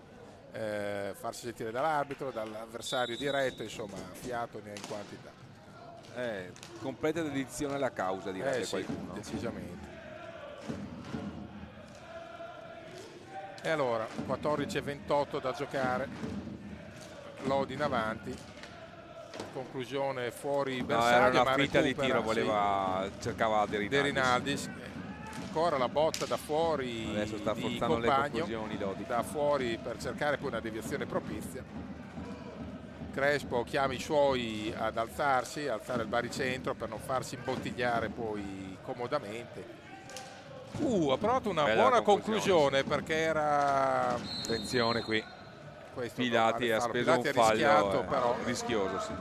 farsi sentire dall'arbitro, dall'avversario diretto, insomma fiato ne ha in quantità. Completa dedizione alla causa, direbbe Sì, qualcuno. decisamente. E allora 14:28 da giocare, Lodi in avanti, conclusione fuori No, bersaglio, era una ma finta di recupera, tiro, cercava De De Rinaldis. Ancora la botta da fuori. Adesso sta di forzando le Compagno, conclusioni Lodi. da fuori per cercare poi una deviazione propizia. Crespo chiama i suoi ad alzare il baricentro per non farsi imbottigliare poi comodamente. Ha provato una Bella buona conclusione, conclusione perché era Attenzione qui, questo Pilati ha speso un Pilati ha rischiato, fallo però rischioso, sì.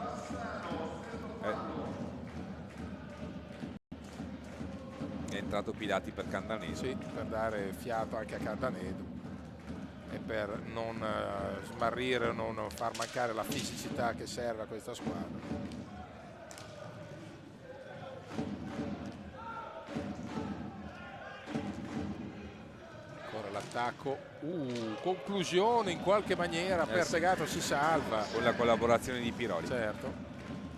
È entrato Pilati per Candanedo. sì, per dare fiato anche a Candanedo e per non smarrire, non far mancare la fisicità che serve a questa squadra. Ancora l'attacco, conclusione in qualche maniera, Pertegato si salva. Con la collaborazione di Piroli. Certo.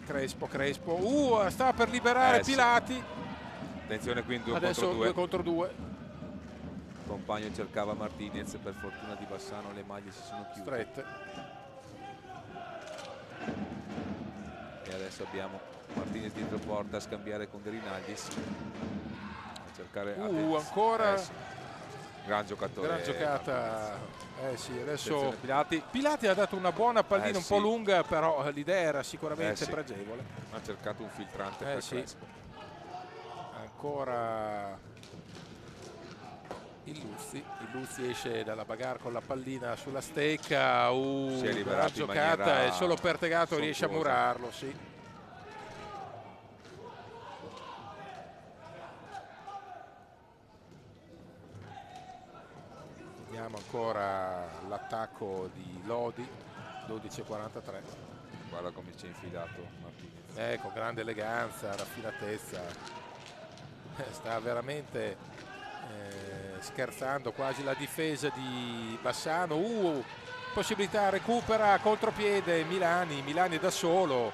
Crespo, sta per liberare Pilati. Sì. Attenzione qui in 2 Adesso contro 2. 2 contro 2. Compagno cercava Martinez, per fortuna di Bassano le maglie si sono chiuse. Strette. E adesso abbiamo Martinez dietro porta a scambiare con De Rinaldis. A cercare ancora sì. Gran giocatore. Gran giocata. Sì, adesso Pilati ha dato una buona pallina un po' sì. lunga, però l'idea era sicuramente Sì. pregevole. Ha cercato un filtrante per Sì. Crespo. Ancora il Luzzi esce dalla bagarre con la pallina sulla stecca. Si è liberato in giocata maniera e solo Pertegato riesce a sontuosa. murarlo, sì. Vediamo ancora l'attacco di Lodi, 12:43. Guarda come ci è infilato Martinez. Con grande eleganza, raffinatezza. Sta veramente scherzando quasi la difesa di Bassano. Possibilità, recupera contropiede Milani da solo.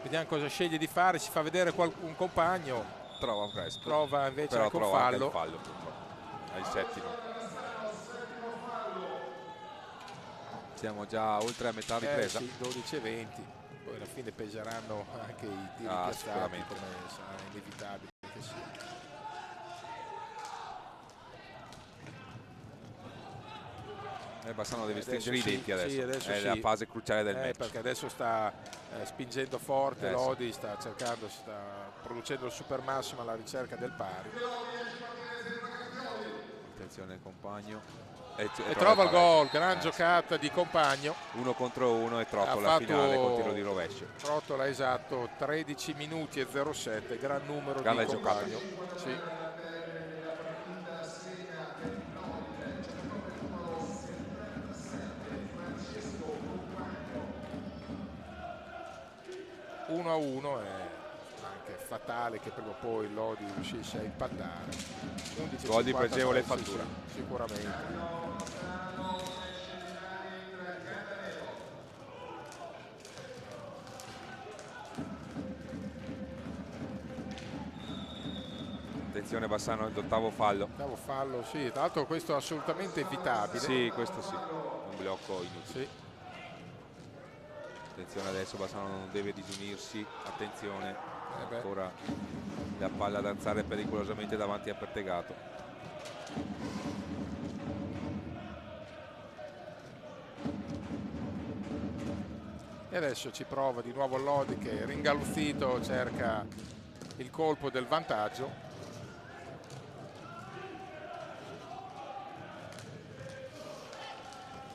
Vediamo cosa sceglie di fare, si fa vedere un compagno. Trova un Crespo. Trova invece però anche un trova fallo. Anche il fallo purtroppo. Al settimo. Siamo già oltre a metà ripresa. Sì, 12:20. Poi alla fine peseranno anche i tiri piazzati, sicuramente. come sarà inevitabile che sia. Bassano deve stringere i sì, denti adesso, sì, adesso è sì. la fase cruciale del match. Perché adesso sta spingendo forte Sì. Lodi, sta producendo il super massimo alla ricerca del pari. Attenzione il compagno. E trova il gol, gran sì. giocata di Compagno. 1 contro 1 e Trottola Ha fatto finale con tiro di rovescio. Trottola, esatto, 13 minuti e 07, gran numero Grande di Compagno. Sì. Uno a uno è anche fatale che prima o poi Lodi riuscisse a impallare. Gol di pregevole fattura. Sì, sicuramente. Attenzione Bassano, l'ottavo fallo. Ottavo fallo, sì, tra l'altro questo è assolutamente evitabile. Sì, questo sì, un blocco inutile. Sì. Attenzione adesso, Bassano non deve disunirsi, attenzione, ancora la palla ad alzare pericolosamente davanti a Pertegato. E adesso ci prova di nuovo Lodi che ringaluzzito cerca il colpo del vantaggio.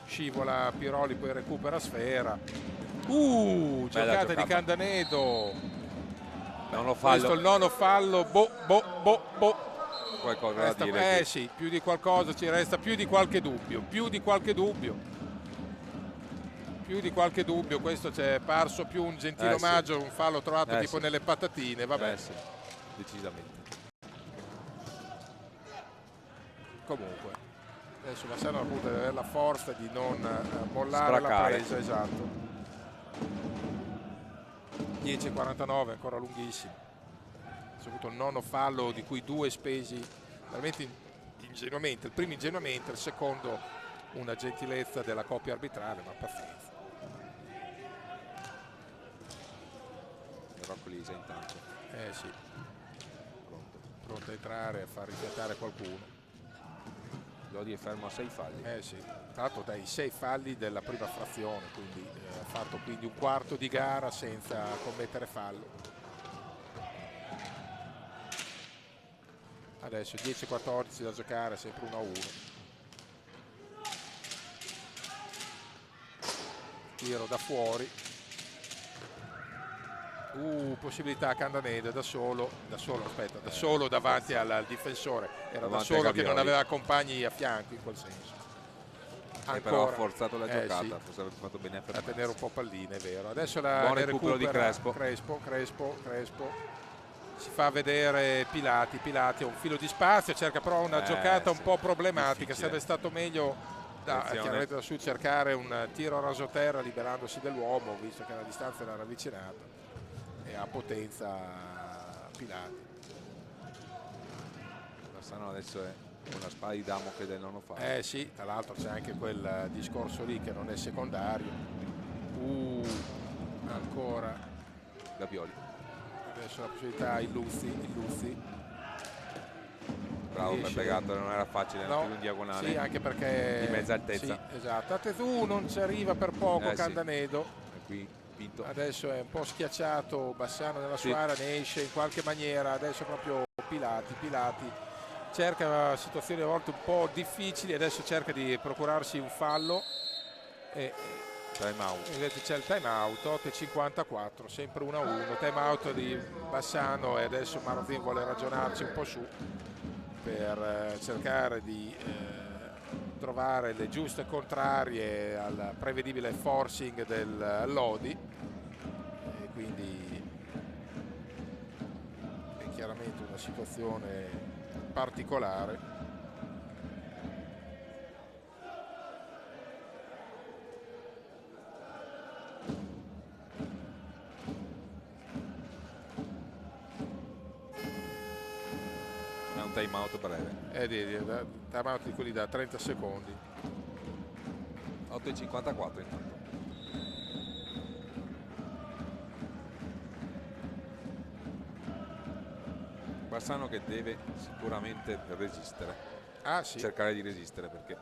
Scivola Piroli, poi recupera sfera. Giocata di Candanedo. Nono fallo. Questo è il nono fallo. Qualcosa Resta, da dire. sì, più di qualcosa ci resta, più di qualche dubbio. Più di qualche dubbio, questo ci è parso più un gentile omaggio, un fallo trovato tipo nelle patatine, vabbè. Sì, decisamente. Comunque, adesso Bassano appunto deve avere la forza di non mollare la presa, esatto. 10:49, ancora lunghissimo. Ha avuto il nono fallo, di cui 2 spesi veramente ingenuamente. Il primo ingenuamente, il secondo una gentilezza della coppia arbitrale, ma pazienza. Rocco Lisa intanto. Sì. Pronto a entrare a far rifiatare qualcuno. Lodi è fermo a 6 falli. Sì. Tra l'altro dai 6 falli della prima frazione, quindi ha fatto quindi un quarto di gara senza commettere fallo. Adesso 10:14 da giocare, sempre 1-1. Tiro da fuori. Possibilità Candanedo da solo davanti al difensore. Era davanti da solo che non aveva compagni a fianco in quel senso. Però ha forzato la giocata, forse avrebbe fatto bene a tenere un po' palline, è vero. Adesso buon recupero di Crespo. Crespo si fa vedere Pilati ha un filo di spazio, cerca però una giocata un po' problematica, sarebbe stato meglio chiaramente da su cercare un tiro a rasoterra liberandosi dell'uomo, visto che la distanza era ravvicinata e ha potenza Pilati. Bassano adesso è una spada di Damocle del nono fallo. Sì, tra l'altro c'è anche quel discorso lì che non è secondario. Ancora Gabioli. Adesso la possibilità Illuzzi. Bravo Pertegato, non era facile, era più in diagonale. Sì, anche perché di mezza altezza. Sì, esatto. Non ci arriva per poco Candanedo. Sì. Qui Pinto. Adesso è un po' schiacciato Bassano nella sua area, ne esce in qualche maniera. Adesso proprio Pilati cerca situazioni a volte un po' difficili, adesso cerca di procurarsi un fallo e time out. C'è il time out, 8:54, sempre 1-1, time out di Bassano e adesso Marozin vuole ragionarci un po' su per cercare di trovare le giuste contrarie al prevedibile forcing del Lodi, e quindi è chiaramente una situazione particolare. È un time out breve. Time out di quelli da 30 secondi. 8:54 intanto. Bassano che deve sicuramente resistere. Sì. Cercare di resistere, perché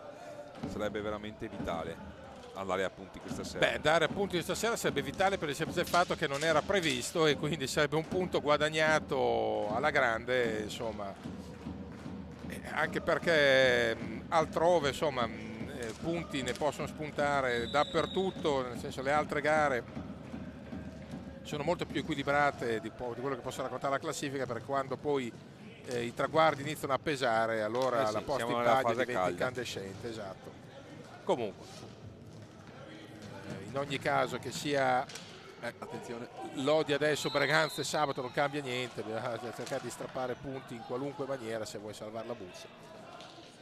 sarebbe veramente vitale andare a punti questa sera. Beh, dare punti questa sera sarebbe vitale per il semplice fatto che non era previsto e quindi sarebbe un punto guadagnato alla grande, insomma, anche perché altrove, insomma, punti ne possono spuntare dappertutto, nel senso le altre gare sono molto più equilibrate di quello che possa raccontare la classifica, perché quando poi i traguardi iniziano a pesare, allora sì, la posta siamo in nella paglia fase diventa calda. incandescente, esatto. Comunque, in ogni caso che sia Attenzione. Lodi adesso, Braganza e sabato non cambia niente, bisogna cercare di strappare punti in qualunque maniera se vuoi salvare la buccia.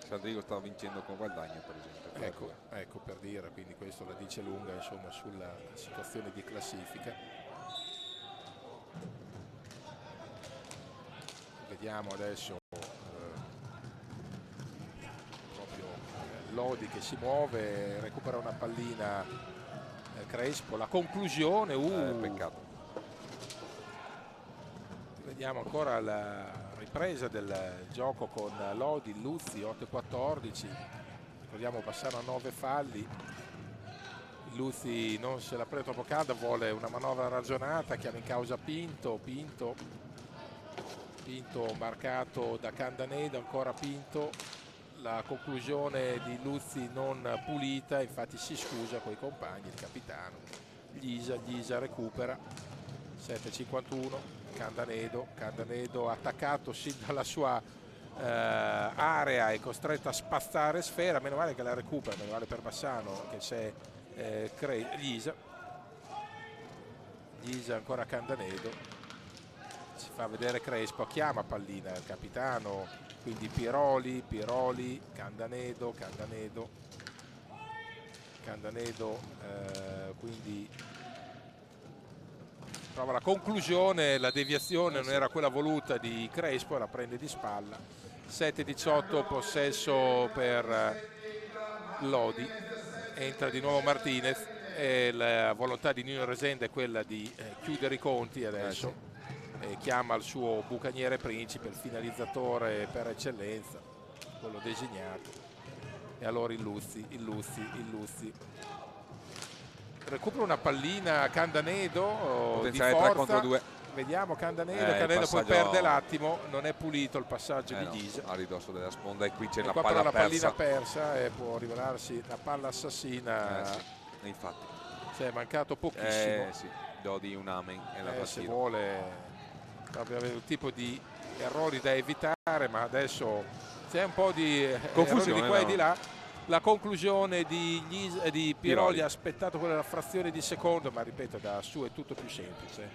Sandrigo sta vincendo con Guadagno, per esempio. Ecco per dire, quindi questo la dice lunga, insomma, sulla situazione di classifica. Vediamo adesso proprio Lodi che si muove, recupera una pallina Crespo, la conclusione, Peccato. Vediamo ancora la ripresa del gioco con Lodi, Luzzi, 8-14, ricordiamo Bassano a 9 falli, Luzzi non se la prende troppo calda, vuole una manovra ragionata, chiama in causa Pinto marcato da Candanedo, ancora Pinto, la conclusione di Luzzi non pulita, infatti si scusa con i compagni, il capitano. Ghisa recupera, 7-51, Candanedo attaccato sin dalla sua area, è costretto a spazzare sfera, meno male che la recupera, meno male per Bassano che c'è Ghisa ancora Candanedo. Si fa vedere Crespo, chiama pallina il capitano, quindi Piroli, Candanedo, quindi trova la conclusione, la deviazione non era quella voluta di Crespo, la prende di spalla. 7-18 possesso per Lodi, entra di nuovo Martinez e la volontà di Nino Resende è quella di chiudere i conti adesso. E chiama il suo bucaniere principe, il finalizzatore per eccellenza, quello designato, e allora il Luzzi recupera una pallina Candanedo di forza, 3 contro 2. vediamo Candanedo poi perde l'attimo, non è pulito il passaggio di Ghisa a ridosso della sponda, e qui c'è e la qua palla però la pallina persa. persa e può rivelarsi una palla assassina. Infatti C'è mancato pochissimo. sì, do di un amen e la Se vuole proprio avere un tipo di errori da evitare, ma adesso c'è un po' di confusione di qua e di là. La conclusione di Piroli ha aspettato quella frazione di secondo, ma ripeto, da su è tutto più semplice.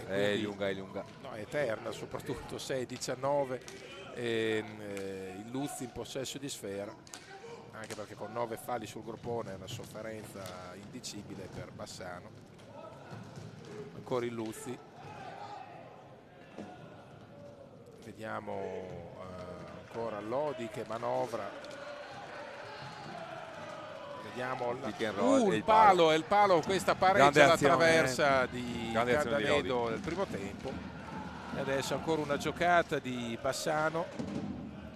È lunga. No, è eterna, soprattutto 6-19, il Luzzi in possesso di sfera, anche perché con 9 falli sul groppone è una sofferenza indicibile per Bassano. Ancora il Luzzi, vediamo ancora Lodi che manovra, vediamo il palo, questa pareggia la traversa di Candanedo nel primo tempo, e adesso ancora una giocata di Bassano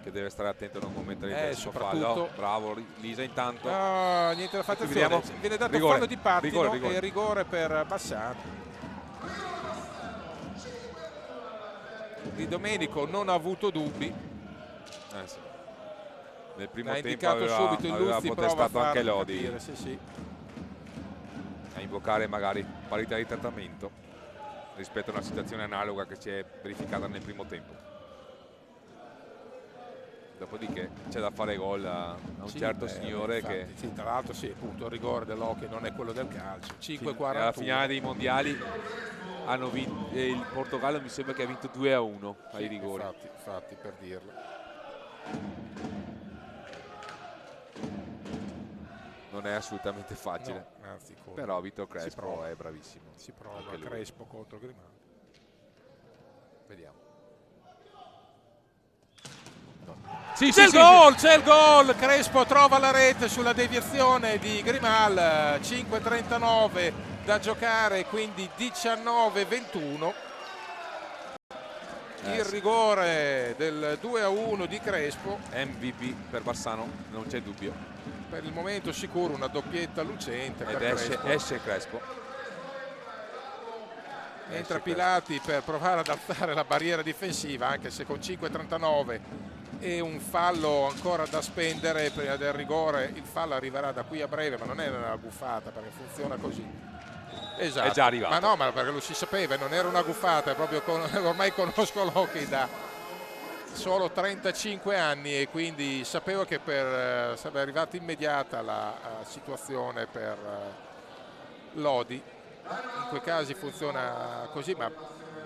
che deve stare attento a non commettere il soprattutto. Bravo Lisa intanto. No, niente da fare, viene dato fallo di pattino e rigore per Bassano. Di Domenico non ha avuto dubbi, Sì. Nel primo ha tempo indicato subito il Luzzi, protestato anche Lodi capire, sì. a invocare magari parità di trattamento rispetto a una situazione analoga che si è verificata nel primo tempo. Dopodiché c'è da fare gol a un certo signore, infatti, che sì, tra l'altro appunto il rigore dell'hockey non è quello del calcio. 5-41 alla finale dei mondiali hanno vinto, il Portogallo mi sembra che ha vinto 2-1 ai rigori. Infatti, per dirlo. Non è assolutamente facile, no, anzi, però Vitor Crespo è bravissimo. Si prova Crespo contro Grimaldi. Vediamo. C'è il gol, Crespo trova la rete sulla deviazione di Grimal. 5:39 da giocare, quindi 19-21. il rigore del 2-1 di Crespo. MVP per Bassano, non c'è dubbio. Per il momento sicuro una doppietta lucente Ed per Crespo. esce Crespo. Entra Pilati per provare ad alzare la barriera difensiva, anche se con 5,39 e un fallo ancora da spendere prima del rigore. Il fallo arriverà da qui a breve, ma non è una buffata, perché funziona così. Esatto. È già arrivato. Ma no, ma perché lo si sapeva, non era una guffata, è proprio ormai conosco l'hockey da solo 35 anni e quindi sapevo che sarebbe arrivata immediata la situazione per Lodi. In quei casi funziona così, ma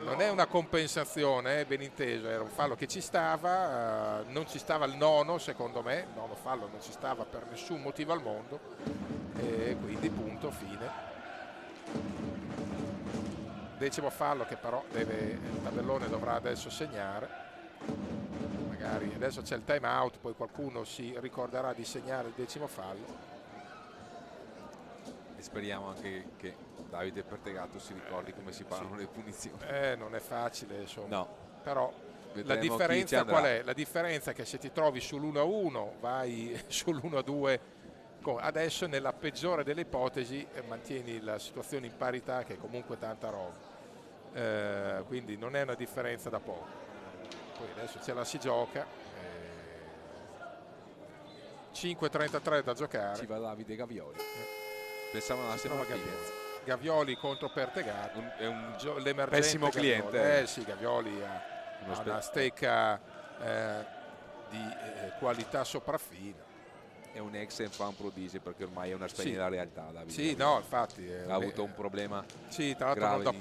non è una compensazione, ben inteso, era un fallo che ci stava, non ci stava il nono, secondo me, il nono fallo non ci stava per nessun motivo al mondo e quindi punto, fine. Decimo fallo che però il tabellone dovrà adesso segnare, magari adesso c'è il time out, poi qualcuno si ricorderà di segnare il decimo fallo e speriamo anche che Davide Pertegato si ricordi come si parlano le punizioni. Non è facile, insomma. No. Però la differenza qual è? La differenza è che se ti trovi sull'1-1 vai sull'1-2. Adesso nella peggiore delle ipotesi mantieni la situazione in parità, che è comunque tanta roba, quindi non è una differenza da poco. Poi adesso ce la si gioca, 5:33 da giocare. Ci va Davide Gavioli. Pensavo andassero Martinez. Gavioli contro Pertegato, È un l'emergente pessimo cliente. Sì, Gavioli ha una stecca di qualità sopraffina. È un ex enfant prodigio, perché ormai è una specie della realtà. Davide. Sì, no, infatti ha avuto un problema. Sì, tra l'altro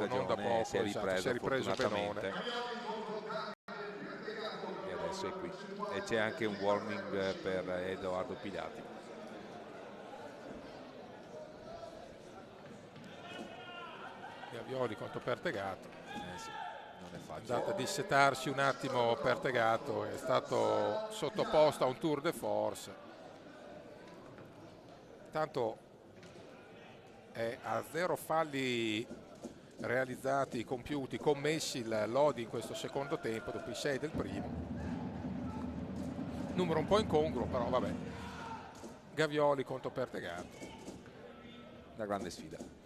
non da poco, si è ripreso benone. E adesso è qui. E c'è anche un warning per Edoardo Pilati. Gavioli contro Pertegato. Sì, non è È facile. andato a dissetarsi un attimo Pertegato, è stato sottoposto a un tour de force. Tanto è a 0 falli realizzati, compiuti, commessi il Lodi in questo secondo tempo dopo i 6 del primo. Numero un po' incongruo, però vabbè. Gavioli contro Pertegato. Una grande sfida.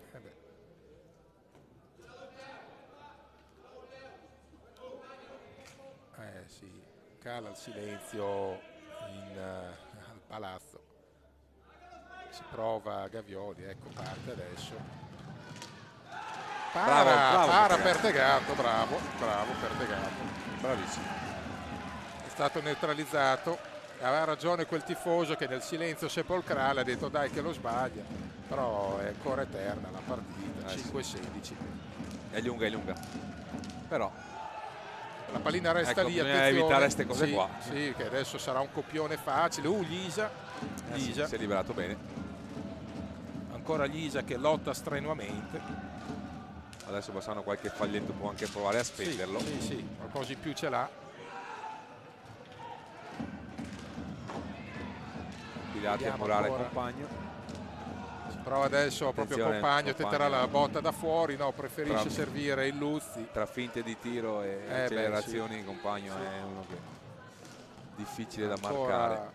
Sì, cala il silenzio al palazzo. Si prova Gavioli, ecco, parte adesso. Para Pertegato, bravo Pertegato. Bravissimo. È stato neutralizzato. Aveva ragione quel tifoso che nel silenzio sepolcrale ha detto dai che lo sbaglia, però è ancora eterna la partita, 5-16. È lunga. Però la pallina resta lì, bisogna evitare queste cose qua. Sì, che adesso sarà un copione facile. Lisa si è liberato bene. Ancora Lisa che lotta strenuamente. Adesso Bassano qualche falletto può anche provare a spenderlo. Sì, qualcosa in più ce l'ha. Pilati a murare il compagno. Prova adesso proprio compagno, tenterà la botta da fuori, no, preferisce servire il Luzzi. Tra finte di tiro e accelerazioni il compagno è uno che difficile da marcare.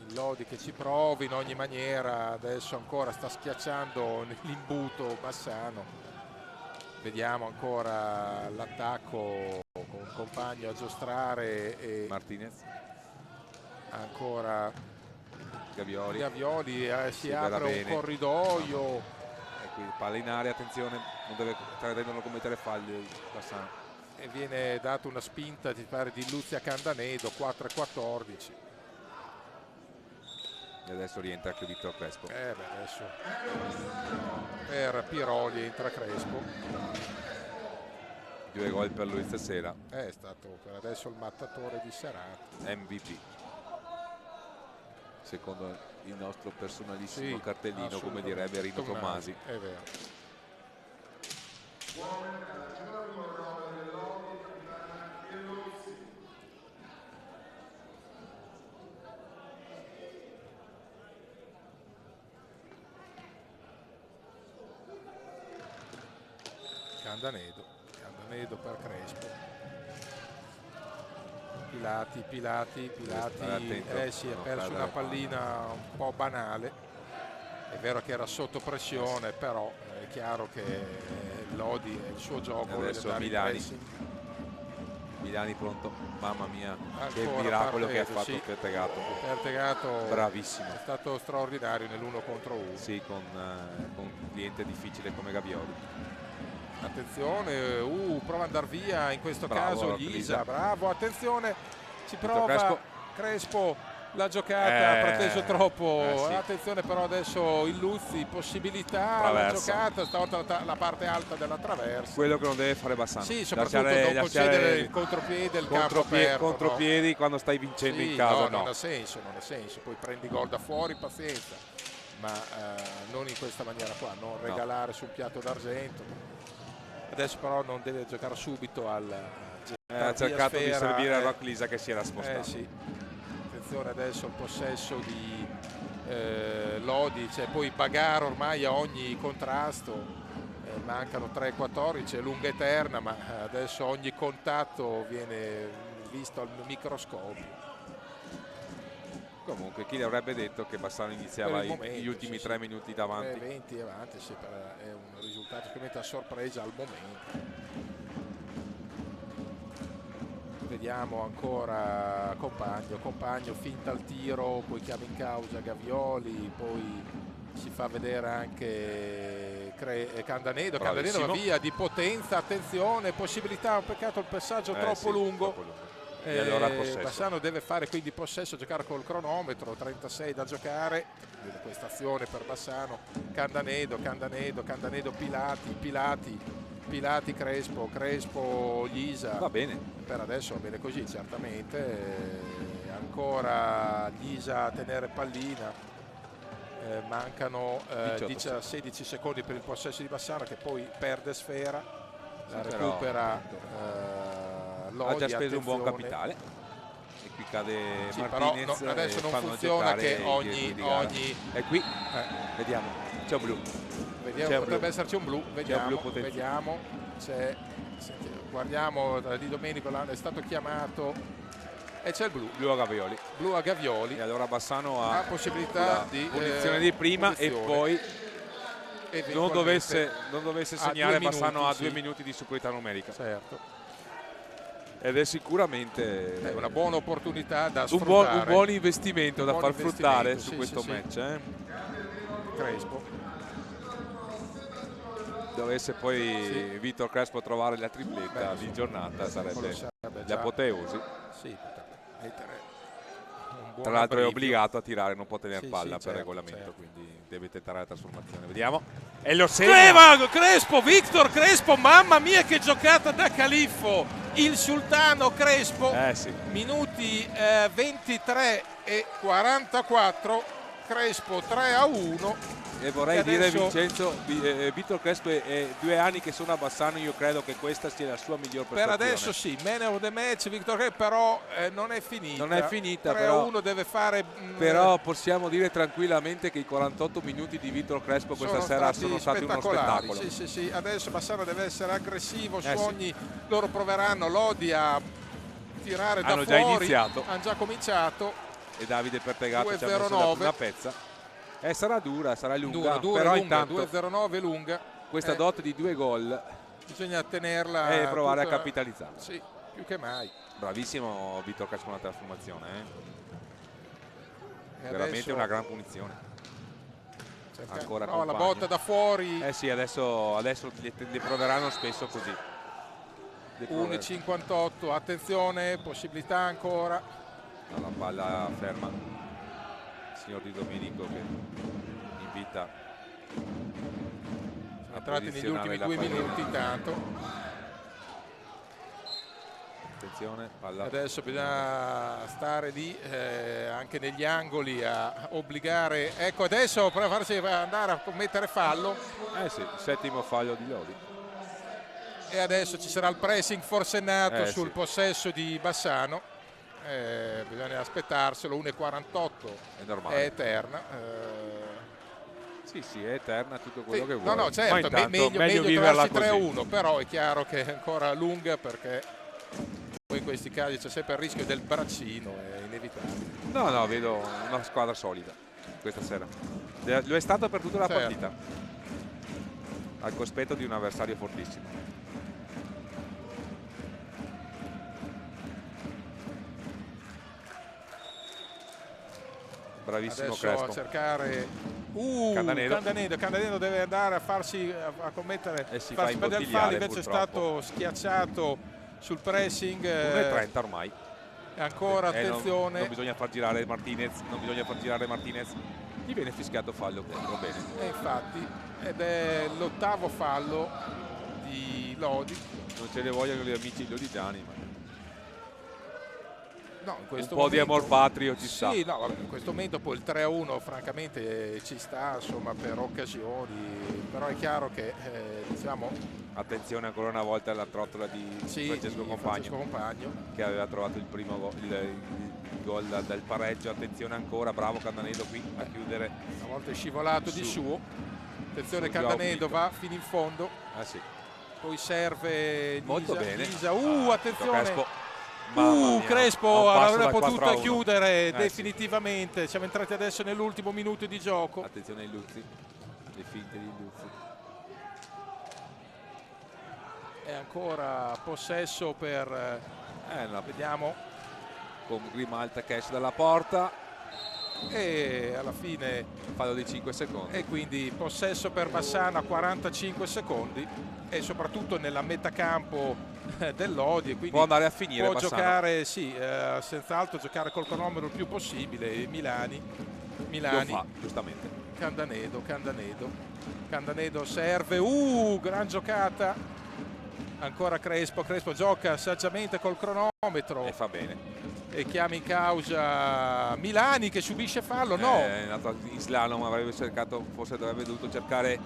Il Lodi che ci prova in ogni maniera, adesso ancora sta schiacciando l'imbuto Bassano. Vediamo ancora l'attacco con il compagno a giostrare e Martinez. Ancora Gavioli si apre un corridoio. E qui palla in aria, attenzione, non deve non commettere falli Bassano. E viene data una spinta di Luzzi a Candanedo, 4-14. E adesso rientra anche Vittor Crespo. Adesso per Piroli entra Crespo. 2 gol per lui stasera. È stato per adesso il mattatore di serata. MVP. Secondo il nostro personalissimo cartellino, come direbbe Rino Tommasi. È vero. Candanedo Carnedo per Crespo. Pilati, sì, ha perso una pallina un po' banale. È vero che era sotto pressione, però è chiaro che Lodi è il suo gioco. Adesso Milani pronto, mamma mia, che Ancora miracolo che ha Partedo, fatto sì. Pertegato. Pertegato Bravissimo. è stato straordinario nell'1 contro 1. Sì, con un cliente difficile come Gavioli. Attenzione, prova ad andare via in questo Bravo, caso Lisa. Lisa, bravo, attenzione, ci Vittor prova Crespo, la giocata ha preteso troppo, sì. Attenzione però adesso il Luzzi, possibilità, Traversa. la giocata, stavolta la parte alta della traversa. Quello che non deve fare Bassano. Sì, soprattutto non concedere il contropiede, il capo aperto. Contropiedi quando stai vincendo Sì, in casa. non ha senso, poi prendi gol da fuori, pazienza, ma non in questa maniera qua, non regalare sul piatto d'argento. Adesso però non deve giocare subito ha cercato di servire a Rock Lisa che si era spostato. Sì. Attenzione adesso il possesso di Lodi, c'è poi Bagaro ormai a ogni contrasto, mancano 3-14, è lunga eterna, ma adesso ogni contatto viene visto al microscopio. Comunque chi le avrebbe detto che Bassano iniziava gli ultimi 3 minuti davanti? 20 avanti, sì, è un risultato sicuramente a sorpresa al momento. Vediamo ancora Compagno finta al tiro, poi chiama in causa Gavioli, poi si fa vedere anche Candanedo. Candanedo va via di potenza, attenzione, possibilità, un peccato il passaggio troppo lungo. E allora possesso. Bassano deve fare quindi possesso, giocare col cronometro, 36 da giocare, vede questa azione per Bassano, Candanedo, Pilati, Crespo, Lisa. Va bene. Per adesso va bene così, certamente. Ancora Lisa a tenere pallina. Mancano 16 secondi per il possesso di Bassano che poi perde sfera, la recupera Lodi, ha già speso attenzione. un buon capitale e qui cade Però Martinez, adesso non funziona che ogni è qui, vediamo, c'è un blu, potrebbe esserci un blu, vediamo. Guardiamo di Domenico, è stato chiamato e c'è il blu a Gavioli, e allora Bassano ha possibilità di punizione di prima punizione. E poi non dovesse segnare Bassano a 2 minuti di superiorità numerica, certo. Ed è sicuramente una buona opportunità da sfruttare, un buon investimento da far fruttare su questo match. Crespo dovesse poi Vittor Crespo trovare la tripletta di giornata sarebbe l'apoteosi. Tra l'altro è obbligato a tirare, non può tenere palla per regolamento, quindi deve tentare la trasformazione. Vediamo. E lo segna. Victor Crespo, mamma mia che giocata da Califfo, il sultano Crespo. Minuti 23 e 44, Crespo 3-1. E vorrei dire Vincenzo, Vittor Crespo è 2 anni che sono a Bassano, io credo che questa sia la sua miglior prestazione. Per adesso sì, man of the match Victor Crespo, però non è finita. 3-1 deve fare. Però possiamo dire tranquillamente che i 48 minuti di Vittor Crespo questa sera sono stati uno spettacolo. Sì. Adesso Bassano deve essere aggressivo su ogni. Loro proveranno Lodi a tirare da fuori. Hanno già cominciato. E Davide Pertegato ci ha messo la prima pezza. Sarà dura, sarà lunga, però intanto 2-0-9 lunga. Questa dot di 2 gol bisogna tenerla e provare a capitalizzare. Sì, più che mai. Bravissimo Vittor Crespo una trasformazione, veramente una gran punizione. Ancora la botta da fuori. Sì, adesso le proveranno spesso così. 1-58, attenzione, possibilità ancora. La palla ferma. Signor Di Domenico che invita a entrati negli ultimi 2 minuti intanto. Attenzione, palla. Adesso bisogna stare lì anche negli angoli a obbligare, ecco adesso per farsi andare a commettere fallo. Sì, il 7° fallo di Lodi. E adesso ci sarà il pressing forsennato sul possesso di Bassano. Bisogna aspettarselo, 1:48 è normale, è eterna. Sì, è eterna tutto quello che vuoi. No, Ma certo, intanto meglio viverla trovarsi così. 3-1, però è chiaro che è ancora lunga, perché poi in questi casi c'è sempre il rischio del braccino, è inevitabile. No, vedo una squadra solida questa sera. Lo è stata per tutta la Certo. partita, al cospetto di un avversario fortissimo. Bravissimo Adesso Crespo. a cercare Candanedo deve andare a farsi a commettere, E si farsi fa vedere il imbottigliare, fallo, invece è purtroppo. stato schiacciato sul pressing. 1,30 ormai. E ancora attenzione. Non bisogna far girare Martinez, gli viene fischiato fallo, va bene. E infatti, ed è l'8º fallo di Lodi. Non ce ne vogliono gli amici lodigiani, ma No, in un questo po' di momento, amor patrio ci sta. sì, no, vabbè, in questo momento poi il 3-1 francamente ci sta, insomma, per occasioni, però è chiaro che diciamo, Attenzione ancora una volta alla trottola di sì, Francesco di Compagno, Compagno. che aveva trovato il primo il gol del pareggio. Attenzione ancora, bravo Candanedo qui a chiudere. Una volta è scivolato di Su. suo. Attenzione, Sul Candanedo Gauchito. va fino in fondo, Sì. poi serve Molto bene. attenzione. Crespo. Mamma mia, Crespo a un passo avrebbe dal potuto 4-1. chiudere Sì. definitivamente. Siamo entrati adesso nell'ultimo minuto di gioco. Attenzione ai Luzzi, le finte di Luzzi. È ancora possesso per vediamo, Con Grimalta che esce dalla porta, e alla fine fallo di 5 secondi. e quindi possesso per Bassano a 45 secondi e soprattutto nella metà campo dell'Odi, e quindi Può andare a finire può Bassano. giocare, sì, senz'altro giocare col cronometro il più possibile. Milani Lo fa, giustamente. Candanedo serve, gran giocata, ancora Crespo gioca saggiamente col cronometro E fa bene. e chiama in causa Milani, che subisce fallo. No, È andato in slalom, avrebbe cercato, forse avrebbe dovuto cercare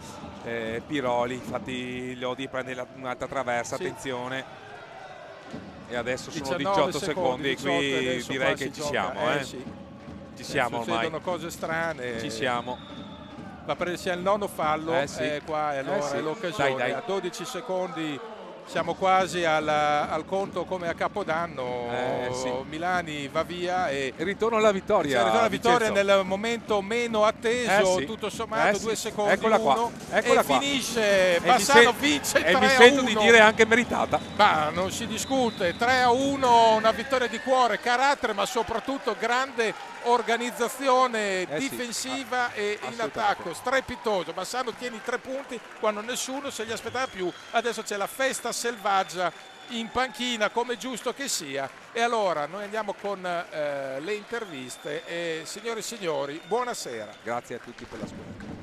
Piroli, infatti Lodi prende un'altra traversa, Sì. Attenzione. E adesso sono 19 18 secondi e 18, qui adesso direi qua che si ci gioca, siamo. sì. Ci siamo ormai, Succedono cose strane. ci siamo. Va a prendersi il nono fallo, Sì. qua, e allora Sì. è l'occasione. Dai. A 12 secondi siamo quasi al conto come a Capodanno. Sì. Milani va via e Ritorno alla vittoria. si arriva la vittoria Vincenzo. nel momento meno atteso, Sì. tutto sommato, Sì. 2 secondi. Eccola qua. Uno, Eccola e qua. finisce, E Bassano vince e 3-1. mi sento di dire anche meritata. Ma non si discute, 3-1, una vittoria di cuore, carattere, ma soprattutto grande organizzazione Sì, difensiva e in assolutamente. attacco, strepitoso. Bassano tiene i 3 punti quando nessuno se li aspettava più. Adesso c'è la festa selvaggia in panchina, come giusto che sia. E allora noi andiamo con le interviste e, signore e signori, buonasera. Grazie a tutti per l'ascolto.